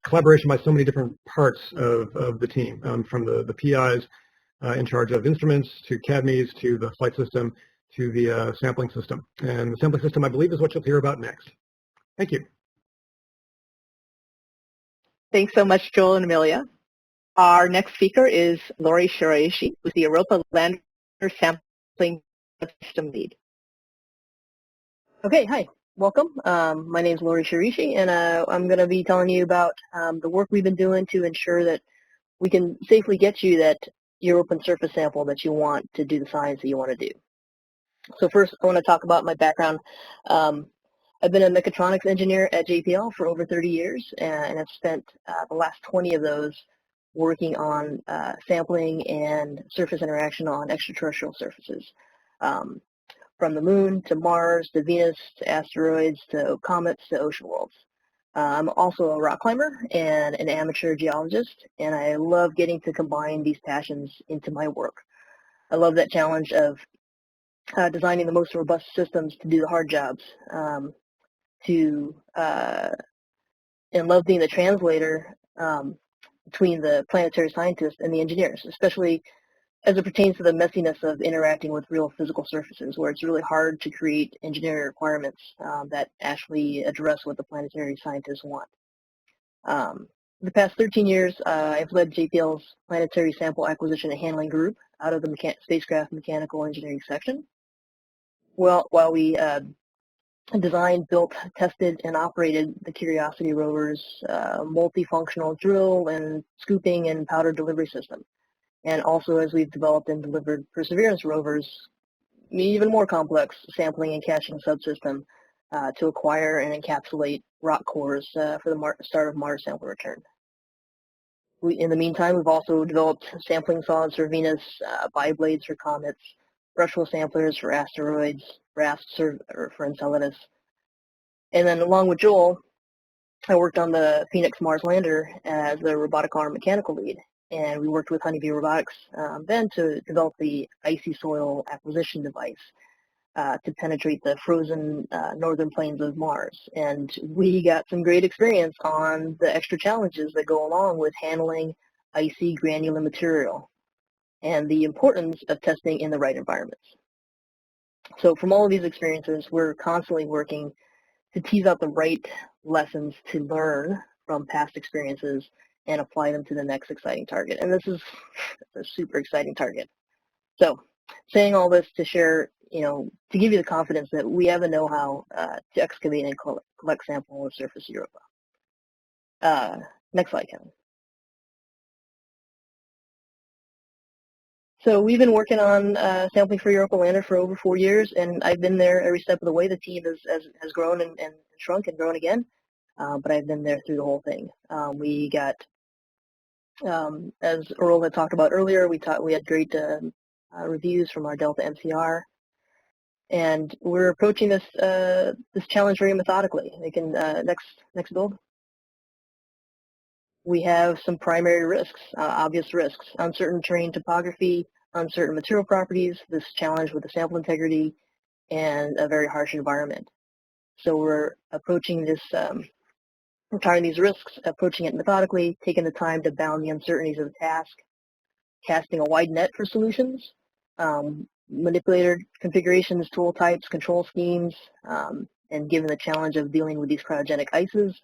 collaboration by so many different parts of the team, from the PIs in charge of instruments to Cadmes to the flight system to the sampling system. And the sampling system, I believe, is what you'll hear about next. Thank you. Thanks so much, Joel and Amelia. Our next speaker is Lori Shiraishi, who's the Europa Lander Sampling System Lead. Okay, hi, welcome. My name is Lori Shiraishi, and I'm going to be telling you about the work we've been doing to ensure that we can safely get you that European surface sample that you want to do the science that you want to do. So first, I want to talk about my background. I've been a mechatronics engineer at JPL for over 30 years, and I've spent the last 20 of those working on sampling and surface interaction on extraterrestrial surfaces, from the moon to Mars to Venus to asteroids to comets to ocean worlds. I'm also a rock climber and an amateur geologist, and I love getting to combine these passions into my work. I love that challenge of designing the most robust systems to do the hard jobs, and love being the translator between the planetary scientists and the engineers, especially as it pertains to the messiness of interacting with real physical surfaces, where it's really hard to create engineering requirements that actually address what the planetary scientists want. The past 13 years, I've led JPL's Planetary Sample Acquisition and Handling Group out of the Spacecraft Mechanical Engineering section. Well, while we designed, built, tested, and operated the Curiosity rover's multifunctional drill and scooping and powder delivery system. And also as we've developed and delivered Perseverance rovers, even more complex sampling and caching subsystem to acquire and encapsulate rock cores for the start of Mars sample return. In the meantime, we've also developed sampling saws for Venus, bi-blades for comets, brushless samplers for asteroids, rasps for Enceladus. And then along with Joel, I worked on the Phoenix Mars lander as the robotic arm mechanical lead. And we worked with Honeybee Robotics then to develop the icy soil acquisition device to penetrate the frozen northern plains of Mars. And we got some great experience on the extra challenges that go along with handling icy granular material and the importance of testing in the right environments. So from all of these experiences, we're constantly working to tease out the right lessons to learn from past experiences and apply them to the next exciting target. And this is a super exciting target. So saying all this to share, to give you the confidence that we have the know-how to excavate and collect sample of surface Europa. Next slide, Kevin. So we've been working on sampling for Europa Lander for over 4 years, and I've been there every step of the way. The team has grown and shrunk and grown again, but I've been there through the whole thing. We got, as Earl had talked about earlier, we had great reviews from our Delta MCR, and we're approaching this challenge very methodically. They can next build. we have some primary risks, obvious risks: uncertain terrain topography, uncertain material properties, this challenge with the sample integrity, and a very harsh environment. So we're approaching this, we're targeting these risks, approaching it methodically, taking the time to bound the uncertainties of the task, casting a wide net for solutions, manipulator configurations, tool types, control schemes, and given the challenge of dealing with these cryogenic ices,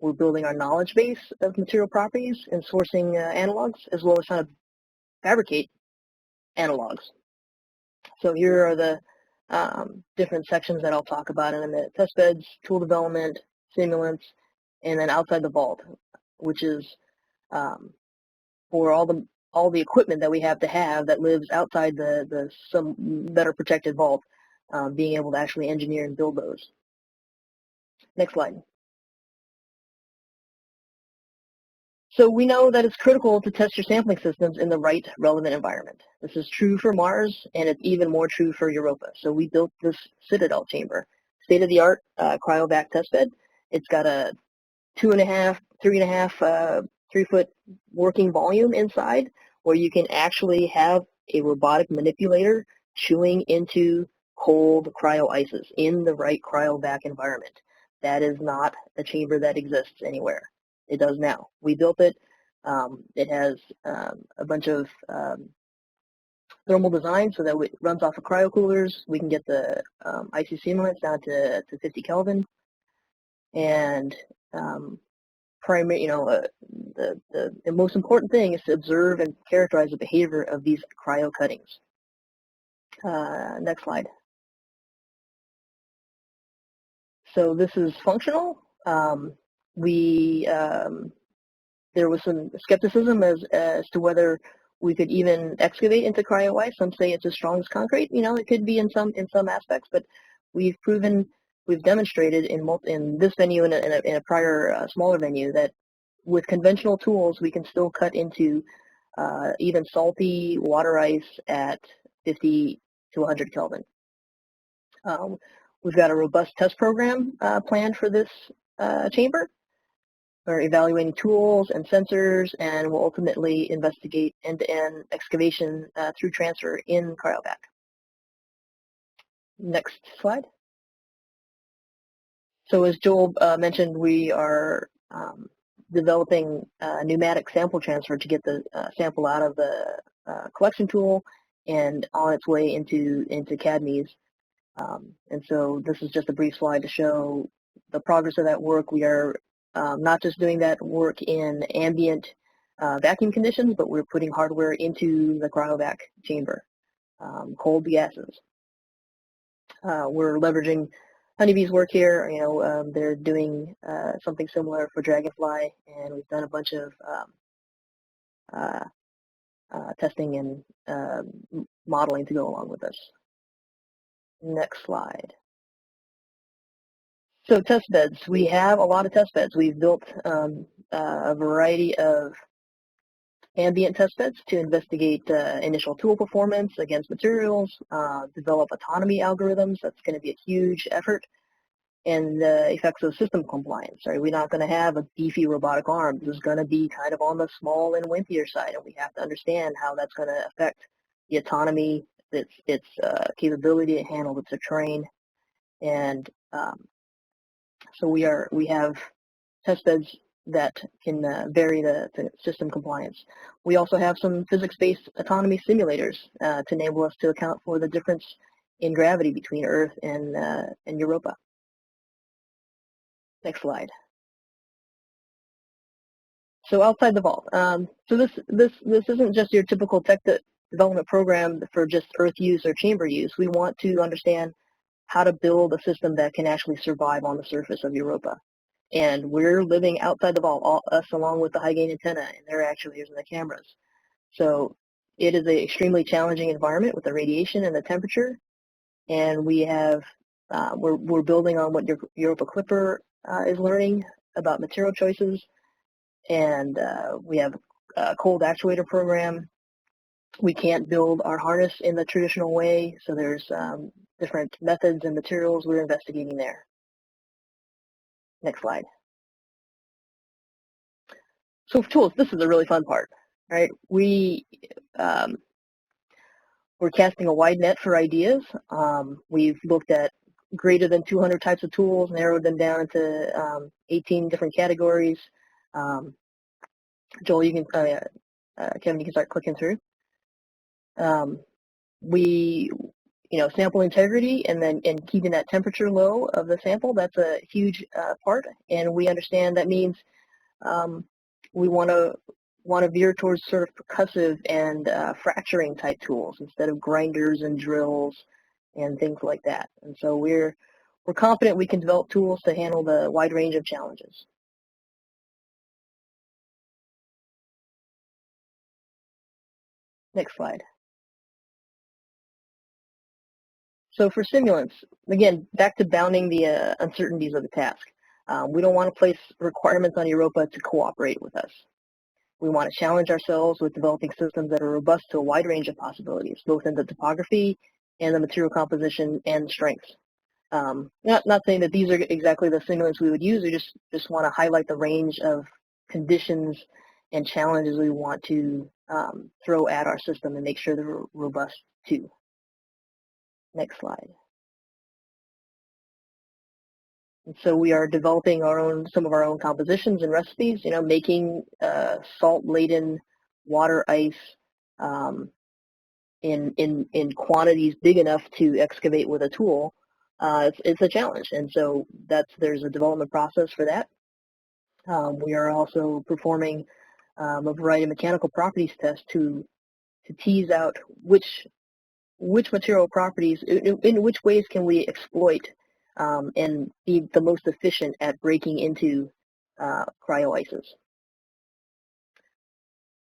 we're building our knowledge base of material properties and sourcing analogs, as well as trying to fabricate analogs. So here are the different sections that I'll talk about in a minute: test beds, tool development, simulants, and then outside the vault, which is for all the equipment that we have to have that lives outside the some better protected vault, being able to actually engineer and build those. Next slide. So we know that it's critical to test your sampling systems in the right relevant environment. This is true for Mars, and it's even more true for Europa. So we built this Citadel chamber, state-of-the-art cryovac testbed. It's got a 2.5, 3.5, 3-foot working volume inside, where you can actually have a robotic manipulator chewing into cold cryo ices in the right cryovac environment. That is not a chamber that exists anywhere. It does now. We built it. It has a bunch of thermal design so that it runs off of cryo coolers. We can get the icy simulants down to 50 Kelvin. And the most important thing is to observe and characterize the behavior of these cryo cuttings. Next slide. So this is functional. There was some skepticism as to whether we could even excavate into cryo ice. Some say it's as strong as concrete. You know, it could be in some aspects, but we've demonstrated in this venue and in a prior smaller venue that with conventional tools we can still cut into even salty water ice at 50 to 100 Kelvin. We've got a robust test program planned for this chamber. We're evaluating tools and sensors, and we'll ultimately investigate end-to-end excavation through transfer in cryovac. Next slide. So as Joel mentioned, we are developing pneumatic sample transfer to get the sample out of the collection tool and on its way into CADMEs. And so this is just a brief slide to show the progress of that work. We are not just doing that work in ambient vacuum conditions, but we're putting hardware into the cryovac chamber, cold gases. We're leveraging Honeybee's work here. You know, they're doing something similar for Dragonfly, and we've done a bunch of testing and modeling to go along with this. Next slide. So test beds. We have a lot of test beds. We've built a variety of ambient test beds to investigate initial tool performance against materials, develop autonomy algorithms. That's going to be a huge effort. And the effects of system compliance. Right? We're not going to have a beefy robotic arm. This is going to be kind of on the small and wimpier side, and we have to understand how that's going to affect the autonomy, its capability to handle the terrain. And so we have test beds that can vary the system compliance. We also have some physics-based autonomy simulators to enable us to account for the difference in gravity between Earth and Europa. Next slide. So outside the vault. So this isn't just your typical tech development program for just Earth use or chamber use. We want to understand how to build a system that can actually survive on the surface of Europa. And we're living outside the vault, us along with the high gain antenna, and they're actually using the cameras. So it is an extremely challenging environment with the radiation and the temperature. And we have, we're building on what Europa Clipper is learning about material choices. And we have a cold actuator program. We can't build our harness in the traditional way, so there's different methods and materials we're investigating there. Next slide. So for tools, this is the really fun part, right? We're casting a wide net for ideas. We've looked at greater than 200 types of tools, narrowed them down into 18 different categories. Joel, you can, Kevin, you can start clicking through. We, sample integrity and keeping that temperature low of the sample, that's a huge part. And we understand that means we want to veer towards sort of percussive and fracturing type tools instead of grinders and drills and things like that. And so we're confident we can develop tools to handle the wide range of challenges. Next slide. So for simulants, again, back to bounding the uncertainties of the task. We don't want to place requirements on Europa to cooperate with us. We want to challenge ourselves with developing systems that are robust to a wide range of possibilities, both in the topography and the material composition and strengths. Not saying that these are exactly the simulants we would use. We just want to highlight the range of conditions and challenges we want to throw at our system and make sure they're robust too. Next slide. And so we are developing some of our own compositions and recipes, making salt-laden water ice in quantities big enough to excavate with a tool. It's a challenge, and so there's a development process for that. We are also performing a variety of mechanical properties tests to tease out which material properties, in which ways can we exploit and be the most efficient at breaking into cryo-ices.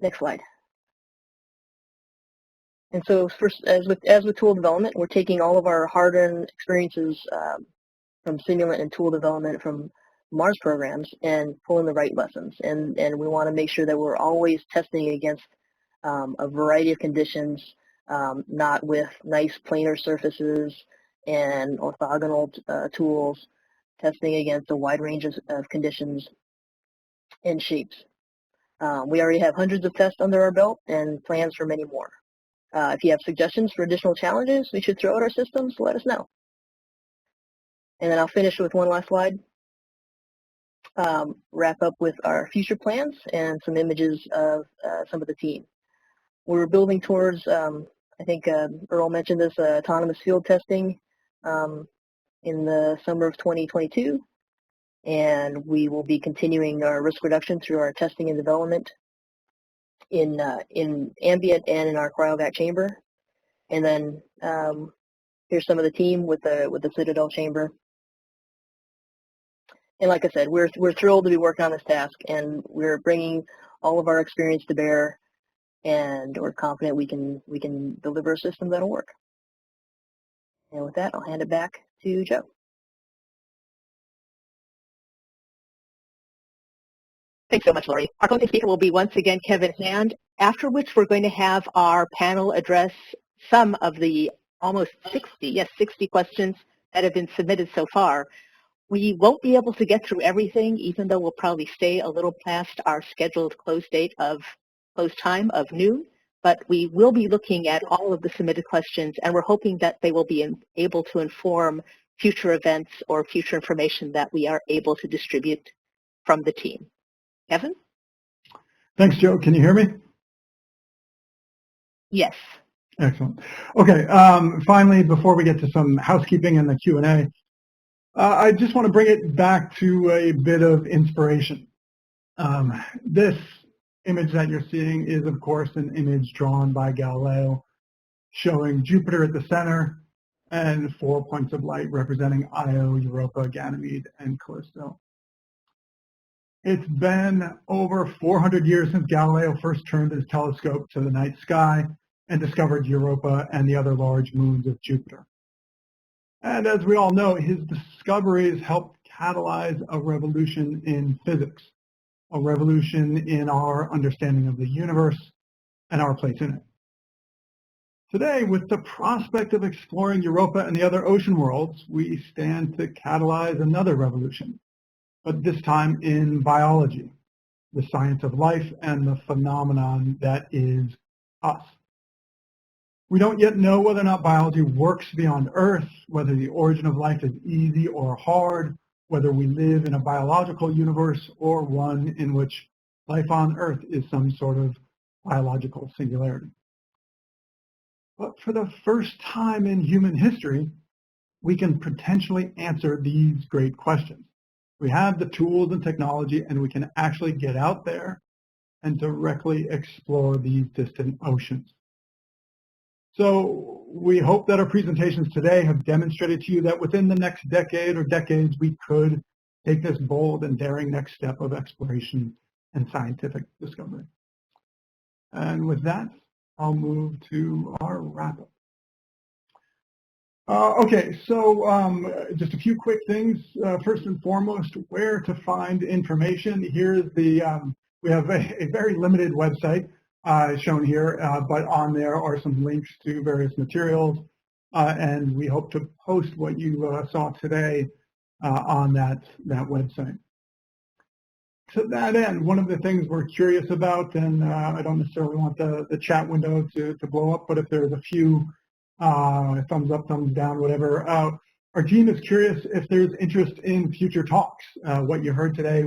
Next slide. And so first, as with tool development, we're taking all of our hard-earned experiences from simulant and tool development from Mars programs and pulling the right lessons. And we want to make sure that we're always testing against a variety of conditions, not with nice planar surfaces and orthogonal tools, testing against a wide range of conditions and shapes. We already have hundreds of tests under our belt and plans for many more. If you have suggestions for additional challenges we should throw at our systems, let us know. And then I'll finish with one last slide. Wrap up with our future plans and some images of some of the team. We're building towards, I think Earl mentioned this, autonomous field testing in the summer of 2022. And we will be continuing our risk reduction through our testing and development in ambient and in our cryovac chamber. And then here's some of the team with the Citadel chamber. And like I said, we're thrilled to be working on this task, and we're bringing all of our experience to bear, and we're confident we can deliver a system that'll work. And with that, I'll hand it back to Joe. Thanks so much, Lori. Our closing speaker will be once again Kevin Hand, after which we're going to have our panel address some of the almost 60 questions that have been submitted so far. We won't be able to get through everything, even though we'll probably stay a little past our scheduled close time of noon, but we will be looking at all of the submitted questions, and we're hoping that they will be able to inform future events or future information that we are able to distribute from the team. Kevin? Thanks, Joe. Can you hear me? Yes. Excellent. Okay. Finally, before we get to some housekeeping and the Q&A, I just want to bring it back to a bit of inspiration. This image that you're seeing is, of course, an image drawn by Galileo showing Jupiter at the center and 4 points of light representing Io, Europa, Ganymede, and Callisto. It's been over 400 years since Galileo first turned his telescope to the night sky and discovered Europa and the other large moons of Jupiter. And as we all know, his discoveries helped catalyze a revolution in physics, a revolution in our understanding of the universe and our place in it. Today, with the prospect of exploring Europa and the other ocean worlds, we stand to catalyze another revolution, but this time in biology, the science of life and the phenomenon that is us. We don't yet know whether or not biology works beyond Earth, whether the origin of life is easy or hard, whether we live in a biological universe or one in which life on Earth is some sort of biological singularity. But for the first time in human history, we can potentially answer these great questions. We have the tools and technology, and we can actually get out there and directly explore these distant oceans. So we hope that our presentations today have demonstrated to you that within the next decade or decades, we could take this bold and daring next step of exploration and scientific discovery. And with that, I'll move to our wrap-up. Okay, so just a few quick things. First and foremost, where to find information. Here's the, we have a very limited website shown here, but on there are some links to various materials, and we hope to post what you saw today on that website. To that end, one of the things we're curious about, and I don't necessarily want the chat window to blow up, but if there's a few thumbs up, thumbs down, whatever, our team is curious if there's interest in future talks. What you heard today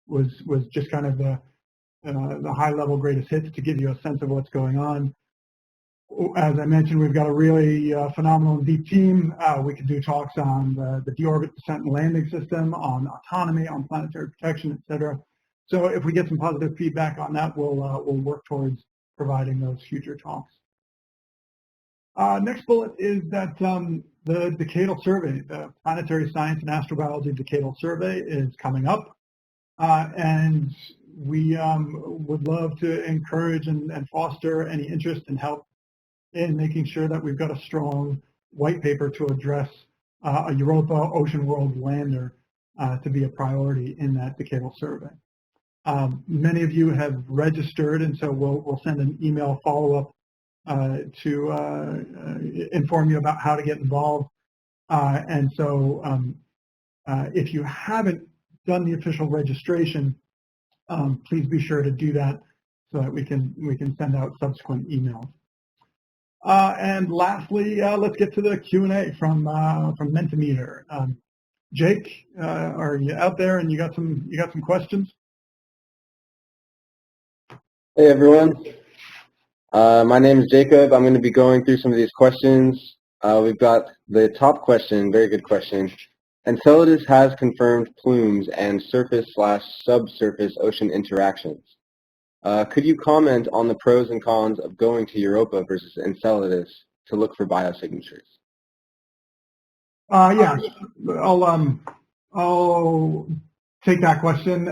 was just kind of the high-level greatest hits to give you a sense of what's going on. As I mentioned, we've got a really phenomenal and deep team. We can do talks on the deorbit descent and landing system, on autonomy, on planetary protection, et cetera. So if we get some positive feedback on that, we'll work towards providing those future talks. Next bullet is that the decadal survey, the Planetary Science and Astrobiology Decadal Survey, is coming up. And we would love to encourage and foster any interest and help in making sure that we've got a strong white paper to address a Europa Ocean World lander to be a priority in that decadal survey. Many of you have registered, and so we'll send an email follow-up to inform you about how to get involved. And so if you haven't done the official registration, please be sure to do that so that we can send out subsequent emails. And lastly, let's get to the Q&A from Mentimeter. Jake, are you out there and you got some questions? Hey everyone, my name is Jacob. I'm going to be going through some of these questions. We've got the top question, very good question. Enceladus has confirmed plumes and surface/subsurface ocean interactions. Could you comment on the pros and cons of going to Europa versus Enceladus to look for biosignatures? Yeah, I'll take that question.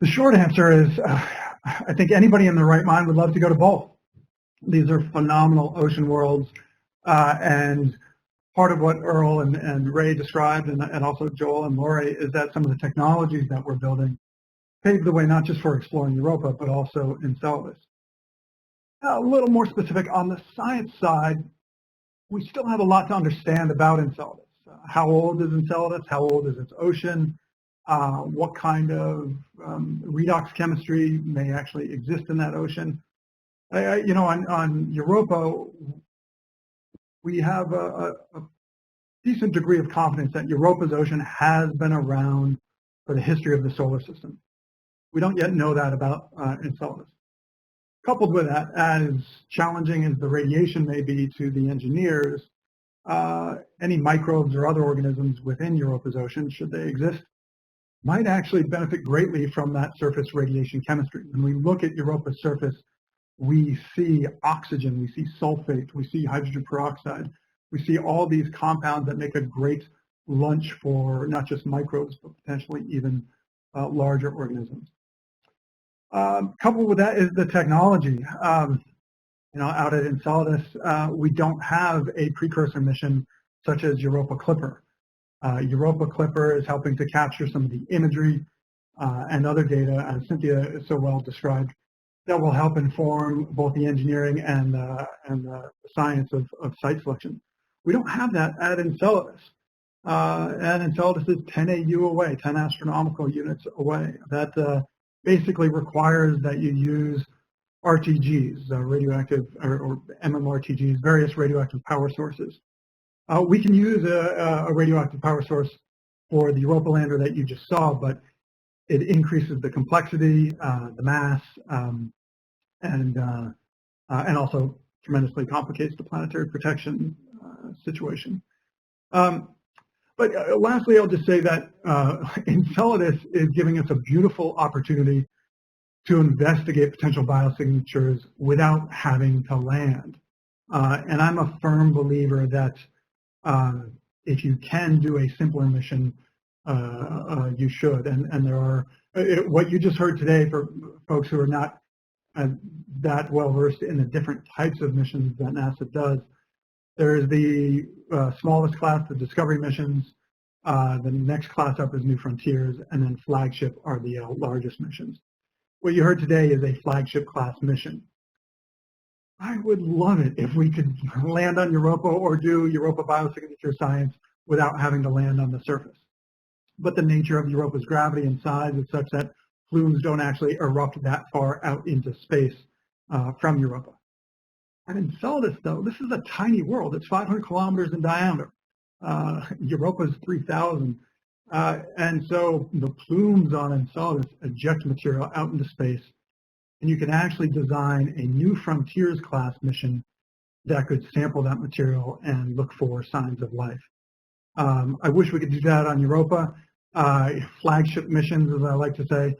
The short answer is I think anybody in their right mind would love to go to both. These are phenomenal ocean worlds, and part of what Earl and Ray described, and also Joel and Lori, is that some of the technologies that we're building pave the way not just for exploring Europa, but also Enceladus. A little more specific on the science side, we still have a lot to understand about Enceladus. How old is Enceladus? How old is its ocean? What kind of redox chemistry may actually exist in that ocean? You know, on Europa, we have a decent degree of confidence that Europa's ocean has been around for the history of the solar system. We don't yet know that about Enceladus. Coupled with that, as challenging as the radiation may be to the engineers, any microbes or other organisms within Europa's ocean, should they exist, might actually benefit greatly from that surface radiation chemistry. When we look at Europa's surface, we see oxygen, we see sulfate, we see hydrogen peroxide, we see all these compounds that make a great lunch for not just microbes, but potentially even larger organisms. Coupled with that is the technology. You know, out at Enceladus, we don't have a precursor mission such as Europa Clipper. Europa Clipper is helping to capture some of the imagery and other data, as Cynthia so well described, that will help inform both the engineering and the science of site selection. We don't have that at Enceladus. and Enceladus is 10 AU away, 10 astronomical units away. That basically requires that you use RTGs, radioactive or MMRTGs, various radioactive power sources. We can use a radioactive power source for the Europa lander that you just saw, but it increases the complexity, the mass, and also tremendously complicates the planetary protection situation. But lastly, I'll just say that Enceladus is giving us a beautiful opportunity to investigate potential biosignatures without having to land. And I'm a firm believer that if you can do a simpler mission, you should. And there are, what you just heard today for folks who are not that well versed in the different types of missions that NASA does, there is the smallest class, the Discovery missions. The next class up is New Frontiers, and then Flagship are the largest missions. What you heard today is a Flagship class mission. I would love it if we could land on Europa or do Europa biosignature science without having to land on the surface. But the nature of Europa's gravity and size is such that plumes don't actually erupt that far out into space from Europa. And Enceladus, though, this is a tiny world. It's 500 kilometers in diameter. Europa's 3,000. And so the plumes on Enceladus eject material out into space, and you can actually design a New Frontiers class mission that could sample that material and look for signs of life. I wish we could do that on Europa. Flagship missions, as I like to say,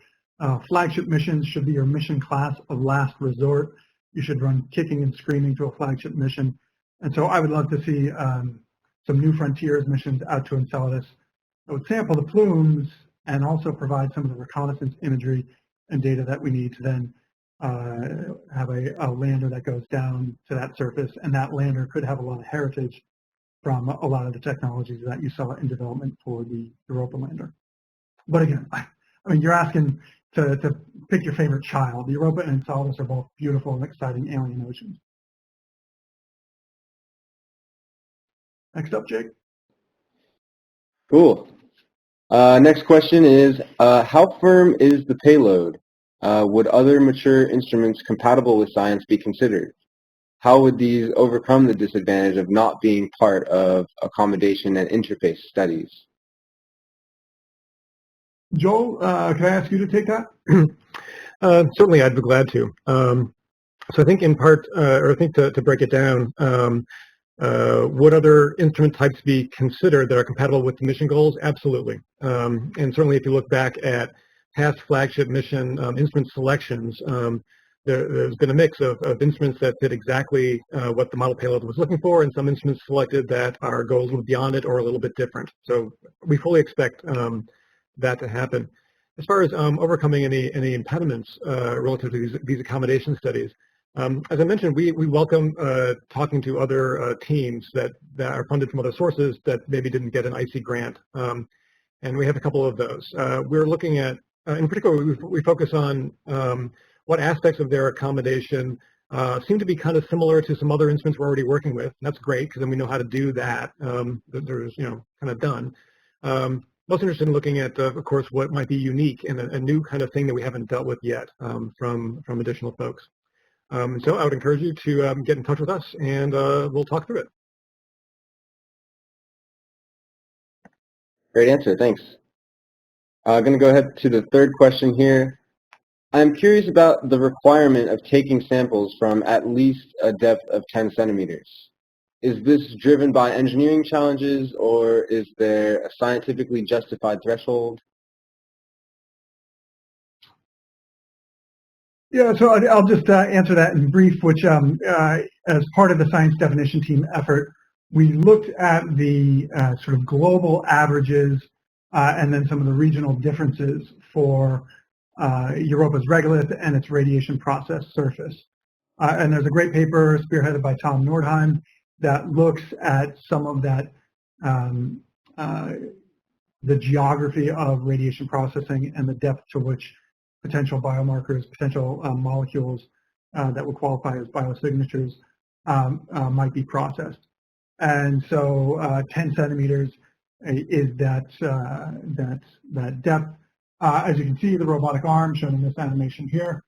flagship missions should be your mission class of last resort. You should run kicking and screaming to a flagship mission. And so I would love to see some New Frontiers missions out to Enceladus that would sample the plumes and also provide some of the reconnaissance imagery and data that we need to then have a lander that goes down to that surface. And that lander could have a lot of heritage from a lot of the technologies that you saw in development for the Europa lander. But again, I mean, you're asking to pick your favorite child. The Europa and Enceladus are both beautiful and exciting alien oceans. Next up, Jake. Cool. Next question is, how firm is the payload? Would other mature instruments compatible with science be considered? How would these overcome the disadvantage of not being part of accommodation and interface studies? Joel, can I ask you to take that? Certainly, I'd be glad to. So I think in part, or I think to break it down, would other instrument types be considered that are compatible with the mission goals? Absolutely. And certainly if you look back at past flagship mission instrument selections, there's been a mix of instruments that fit exactly what the model payload was looking for, and some instruments selected that are go a little beyond it or a little bit different. So we fully expect that to happen. As far as overcoming any impediments relative to these accommodation studies, as I mentioned, we welcome talking to other teams that are funded from other sources that maybe didn't get an IC grant, and we have a couple of those. We're looking at, in particular, we focus on what aspects of their accommodation seem to be kind of similar to some other instruments we're already working with. And that's great because then we know how to do that. There's, kind of done. Most interested in looking at, of course, what might be unique and a new kind of thing that we haven't dealt with yet from additional folks. So I would encourage you to get in touch with us, and we'll talk through it. Great answer, thanks. I'm going to go ahead to the third question here. I'm curious about the requirement of taking samples from at least a depth of 10 centimeters. Is this driven by engineering challenges, or is there a scientifically justified threshold? Yeah, so I'll just answer that in brief, which as part of the science definition team effort, we looked at the sort of global averages and then some of the regional differences for Europa's regolith and its radiation process surface. And there's a great paper spearheaded by Tom Nordheim that looks at some of that, the geography of radiation processing and the depth to which potential biomarkers, potential molecules that would qualify as biosignatures might be processed. And so 10 centimeters is that depth. As you can see, the robotic arm shown in this animation here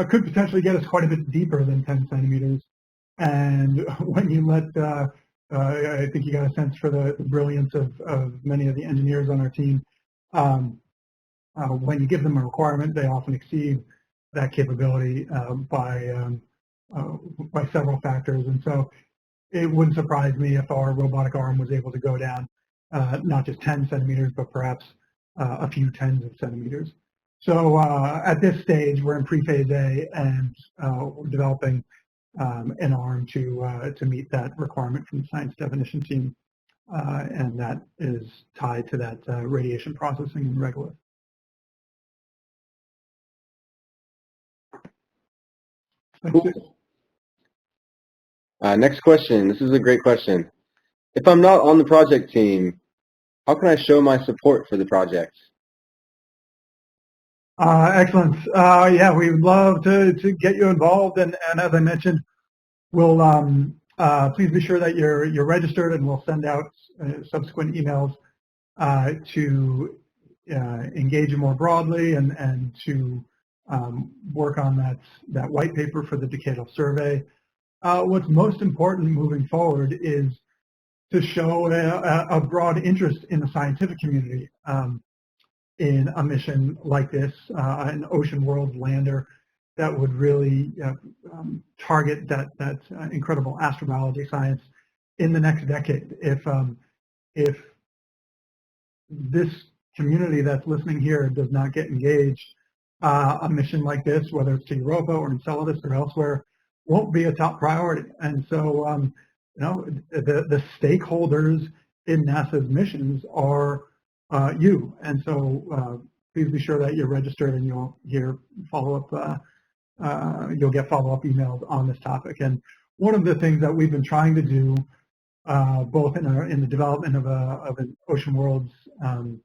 could potentially get us quite a bit deeper than 10 centimeters. And when you let, I think you got a sense for the brilliance of many of the engineers on our team. When you give them a requirement, they often exceed that capability by several factors. And so it wouldn't surprise me if our robotic arm was able to go down not just 10 centimeters, but perhaps a few tens of centimeters. So at this stage, we're in pre-phase A, and we're developing an arm to meet that requirement from the science definition team, and that is tied to that radiation processing and regolith. Cool. Next question. This is a great question. If I'm not on the project team, how can I show my support for the project? Excellent. Yeah, we would love to get you involved, and as I mentioned, we'll please be sure that you're registered, and we'll send out subsequent emails to engage you more broadly and to work on that white paper for the decadal survey. What's most important moving forward is to show a broad interest in the scientific community in a mission like this, an Ocean World lander that would really target that incredible astrobiology science in the next decade. If this community that's listening here does not get engaged, a mission like this, whether it's to Europa or Enceladus or elsewhere, won't be a top priority. And so, you know, the stakeholders in NASA's missions are you. And so, please be sure that you're registered, and you'll get follow-up emails on this topic. And one of the things that we've been trying to do, both in the development of an Ocean World's kind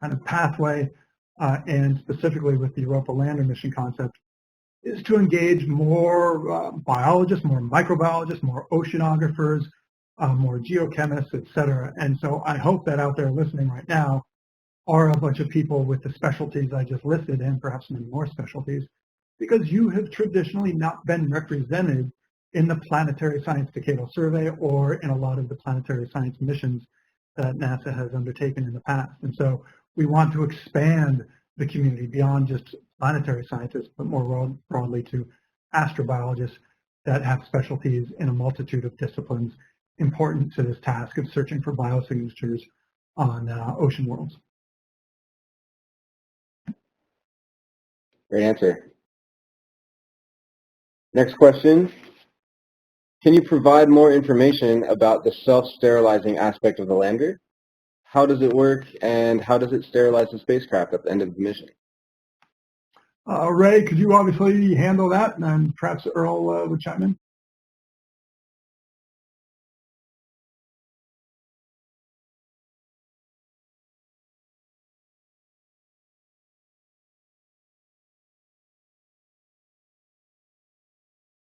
of pathway, and specifically with the Europa lander mission concept, is to engage more biologists, more microbiologists, more oceanographers, more geochemists, et cetera. And so I hope that out there listening right now are a bunch of people with the specialties I just listed, and perhaps many more specialties, because you have traditionally not been represented in the Planetary Science Decadal Survey or in a lot of the planetary science missions that NASA has undertaken in the past. And so we want to expand the community beyond just planetary scientists, but more broadly to astrobiologists that have specialties in a multitude of disciplines important to this task of searching for biosignatures on ocean worlds. Great answer. Next question. Can you provide more information about the self-sterilizing aspect of the lander? How does it work, and how does it sterilize the spacecraft at the end of the mission? Ray, could you obviously handle that, and perhaps Earl would chime in?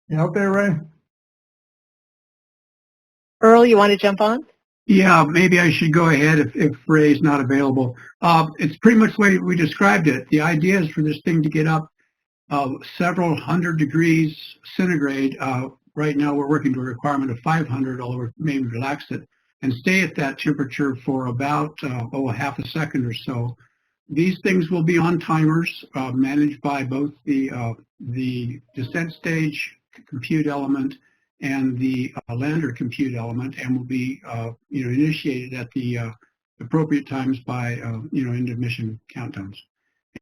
You out there, Ray? Earl, you want to jump on? Yeah, maybe I should go ahead if Ray's not available. It's pretty much the way we described it. The idea is for this thing to get up several hundred degrees centigrade. Right now we're working to a requirement of 500, although we've maybe relaxed it, and stay at that temperature for about half a second or so. These things will be on timers managed by both the descent stage compute element and the lander compute element, and will be initiated at the appropriate times by end of mission countdowns.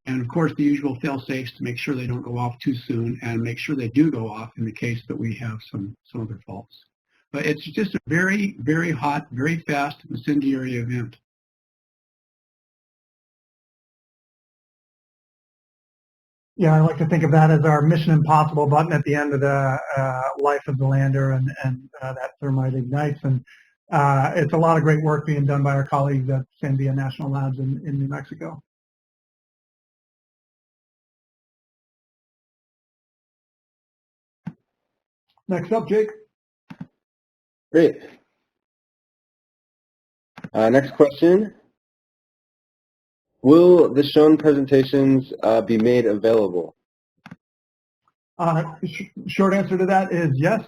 And of course, the usual fail-safes to make sure they don't go off too soon, and make sure they do go off in the case that we have some other faults. But it's just a very, very hot, very fast incendiary event. Yeah, I like to think of that as our Mission Impossible button at the end of the life of the lander, and that thermite ignites. And it's a lot of great work being done by our colleagues at Sandia National Labs in New Mexico. Next up, Jake. Great. Next question. Will the shown presentations be made available? Short answer to that is yes.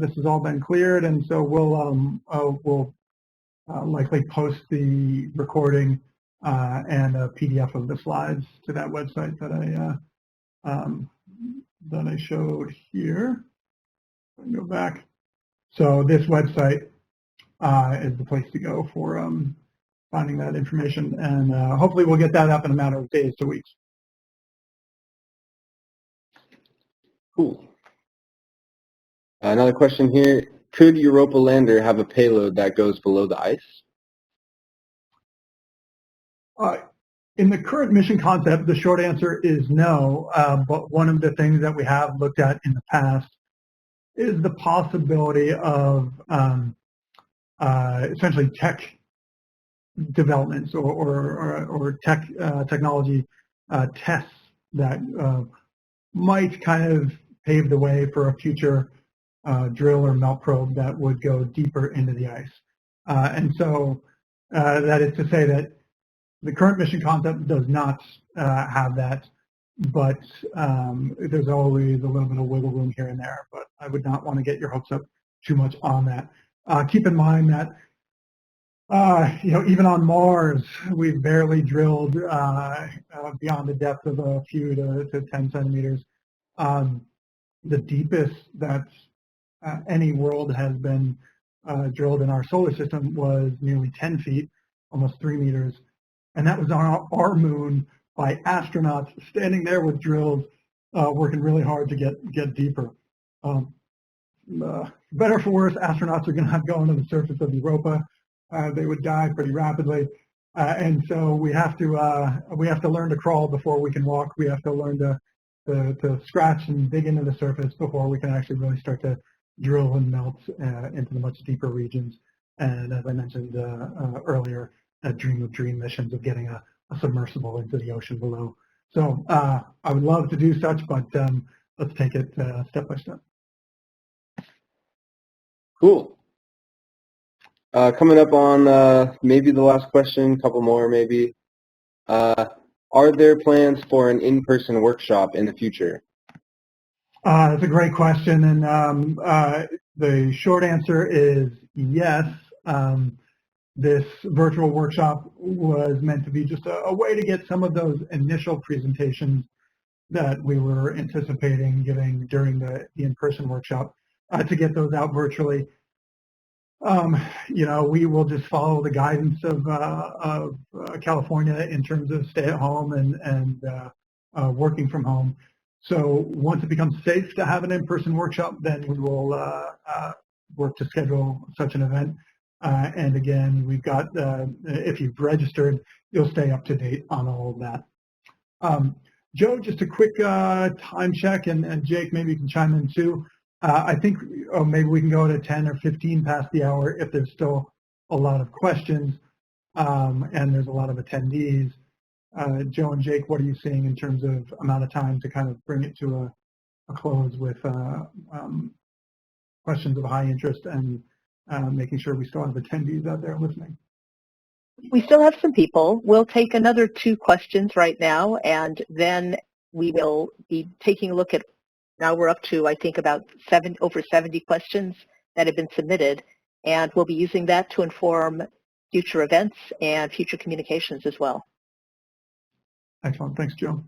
This has all been cleared, and so we'll likely post the recording and a PDF of the slides to that website that I showed here. Go back. So this website is the place to go for finding that information, and hopefully we'll get that up in a matter of days to weeks. Cool. Another question here. Could Europa Lander have a payload that goes below the ice? In the current mission concept, the short answer is no, but one of the things that we have looked at in the past is the possibility of essentially tech developments or technology tests that might kind of pave the way for a future drill or melt probe that would go deeper into the ice. And so that is to say that the current mission concept does not have that, but there's always a little bit of wiggle room here and there, but I would not want to get your hopes up too much on that. Keep in mind that even on Mars, we've barely drilled beyond the depth of a few to 10 centimeters. The deepest that any world has been drilled in our solar system was nearly 10 feet, almost 3 meters. And that was on our moon by astronauts standing there with drills, working really hard to get deeper. Better for worse, astronauts are going to have to go into the surface of Europa. They would die pretty rapidly, and so we have to learn to crawl before we can walk. We have to learn to scratch and dig into the surface before we can actually really start to drill and melt into the much deeper regions. And as I mentioned earlier, dream of dream missions of getting a submersible into the ocean below. So I would love to do such, but let's take it step by step. Cool. Coming up on maybe the last question, a couple more maybe. Are there plans for an in-person workshop in the future? That's a great question, and the short answer is yes. This virtual workshop was meant to be just a way to get some of those initial presentations that we were anticipating giving during the in-person workshop to get those out virtually. We will just follow the guidance of California in terms of stay at home and working from home. So once it becomes safe to have an in-person workshop, then we will work to schedule such an event. And again, we've got, if you've registered, you'll stay up to date on all of that. Joe, just a quick time check, and Jake, maybe you can chime in too. I think maybe we can go to 10 or 15 past the hour if there's still a lot of questions and there's a lot of attendees. Joe and Jake, what are you seeing in terms of amount of time to kind of bring it to a close with questions of high interest and making sure we still have attendees out there listening? We still have some people. We'll take another 2 questions right now, and then we will be taking a look at, now we're up to, I think, about over 70 questions that have been submitted, and we'll be using that to inform future events and future communications as well. Excellent. Thanks, Joe.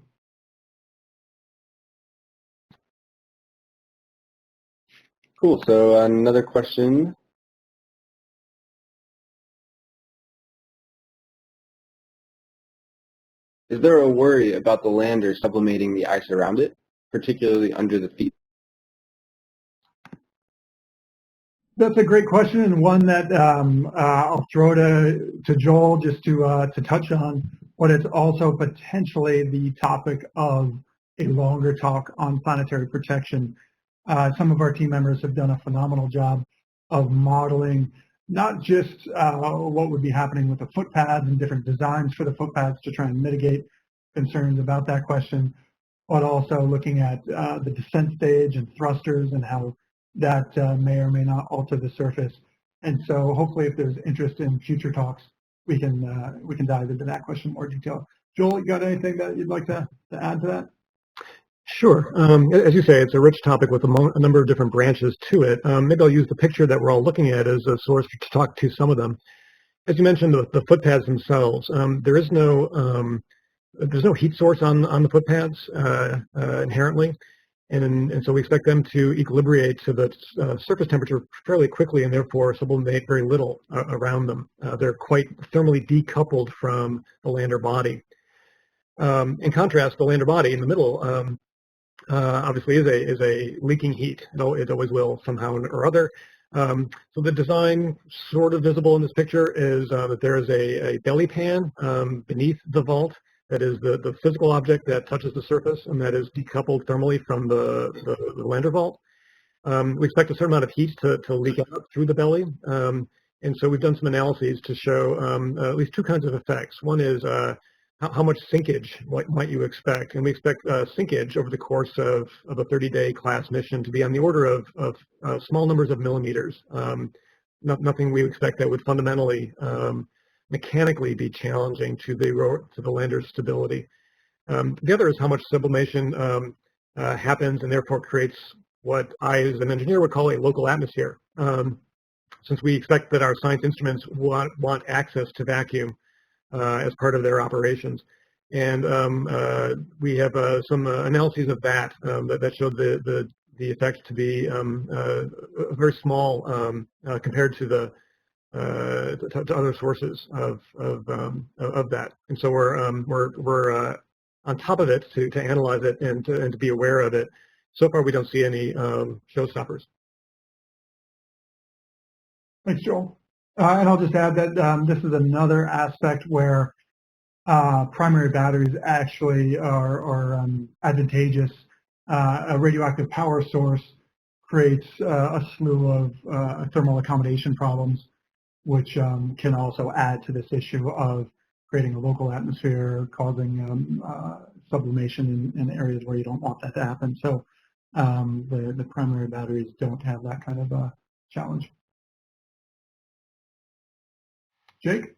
Cool. So another question. Is there a worry about the lander sublimating the ice around it, particularly under the feet? That's a great question, and one that I'll throw to Joel just to touch on, but it's also potentially the topic of a longer talk on planetary protection. Some of our team members have done a phenomenal job of modeling not just what would be happening with the footpads and different designs for the footpads to try and mitigate concerns about that question, but also looking at the descent stage and thrusters and how that may or may not alter the surface. And so hopefully if there's interest in future talks, we can dive into that question in more detail. Joel, you got anything that you'd like to add to that? Sure. As you say, it's a rich topic with a number of different branches to it. Maybe I'll use the picture that we're all looking at as a source to talk to some of them. As you mentioned, the footpads themselves, there's no heat source on the footpads inherently, and so we expect them to equilibrate to the surface temperature fairly quickly, and therefore sublimate very little around them. They're quite thermally decoupled from the lander body. In contrast, the lander body in the middle obviously is a leaking heat. It always will somehow or other. So the design, sort of visible in this picture, is that there is a belly pan beneath the vault that is the physical object that touches the surface and that is decoupled thermally from the lander vault. We expect a certain amount of heat to leak out through the belly. And so we've done some analyses to show at least two kinds of effects. One is how much sinkage might you expect? And we expect sinkage over the course of a 30-day class mission to be on the order of small numbers of millimeters. Nothing we expect that would fundamentally mechanically be challenging to the lander's stability. The other is how much sublimation happens and therefore creates what I, as an engineer, would call a local atmosphere. Since we expect that our science instruments want access to vacuum as part of their operations. And we have some analyses of that that showed the effects to be very small compared to to other sources of that. And so we're on top of it to analyze it and to be aware of it. So far, we don't see any showstoppers. Thanks, Joel. And I'll just add that this is another aspect where primary batteries actually are advantageous. A radioactive power source creates a slew of thermal accommodation problems, which can also add to this issue of creating a local atmosphere, causing sublimation in areas where you don't want that to happen. So the primary batteries don't have that kind of challenge. Jake?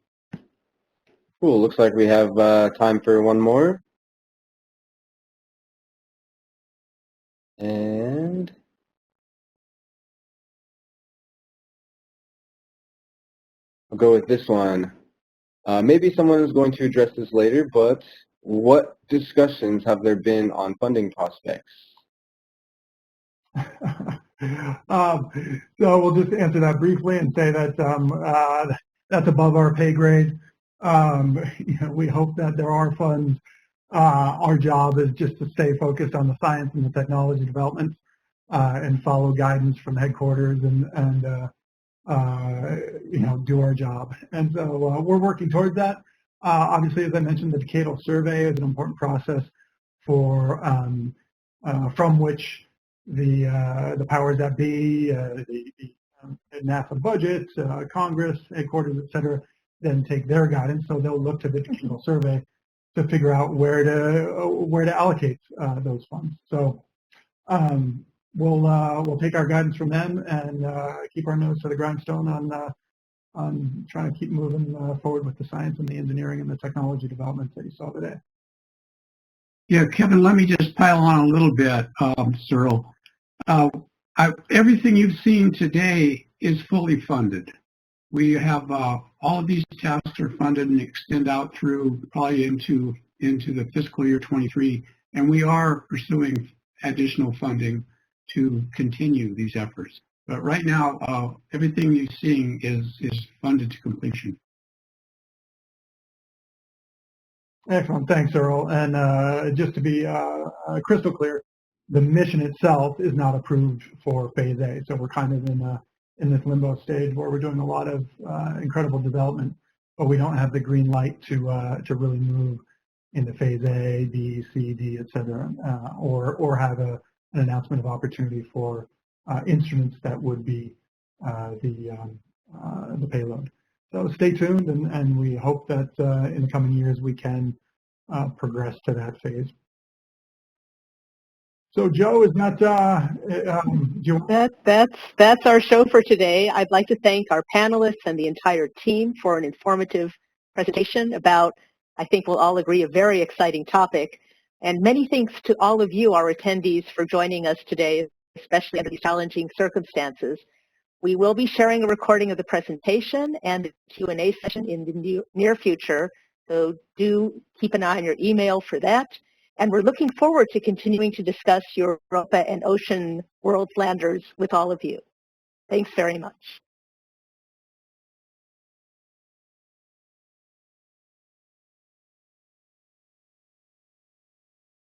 Cool. Looks like we have time for one more. And I'll go with this one. Maybe someone is going to address this later, but what discussions have there been on funding prospects? So we'll just answer that briefly and say that that's above our pay grade. We hope that there are funds. Our job is just to stay focused on the science and the technology developments and follow guidance from headquarters and do our job. And so we're working towards that. Obviously, as I mentioned, the decadal survey is an important process for from which the powers that be, the NASA budget, Congress, headquarters, et cetera, then take their guidance. So they'll look to the decadal survey to figure out where to allocate those funds. So we'll take our guidance from them and keep our nose to the grindstone on trying to keep moving forward with the science and the engineering and the technology developments that you saw today. Yeah, Kevin, let me just pile on a little bit, Cyril. Everything you've seen today is fully funded. We have all of these tasks are funded and extend out through probably into the fiscal year 23, and we are pursuing additional funding to continue these efforts. But right now, everything you're seeing is funded to completion. Excellent. Thanks, Earl. And just to be crystal clear, the mission itself is not approved for Phase A. So we're kind of in this limbo stage where we're doing a lot of incredible development, but we don't have the green light to really move into Phase A, B, C, D, et cetera, or have an announcement of opportunity for instruments that would be the payload. So stay tuned, and we hope that in the coming years we can progress to that phase. So Joe, is that, do you, That's our show for today. I'd like to thank our panelists and the entire team for an informative presentation about, I think we'll all agree, a very exciting topic. And many thanks to all of you, our attendees, for joining us today, especially under these challenging circumstances. We will be sharing a recording of the presentation and the Q&A session in the near future, so do keep an eye on your email for that. And we're looking forward to continuing to discuss Europa and ocean world landers with all of you. Thanks very much.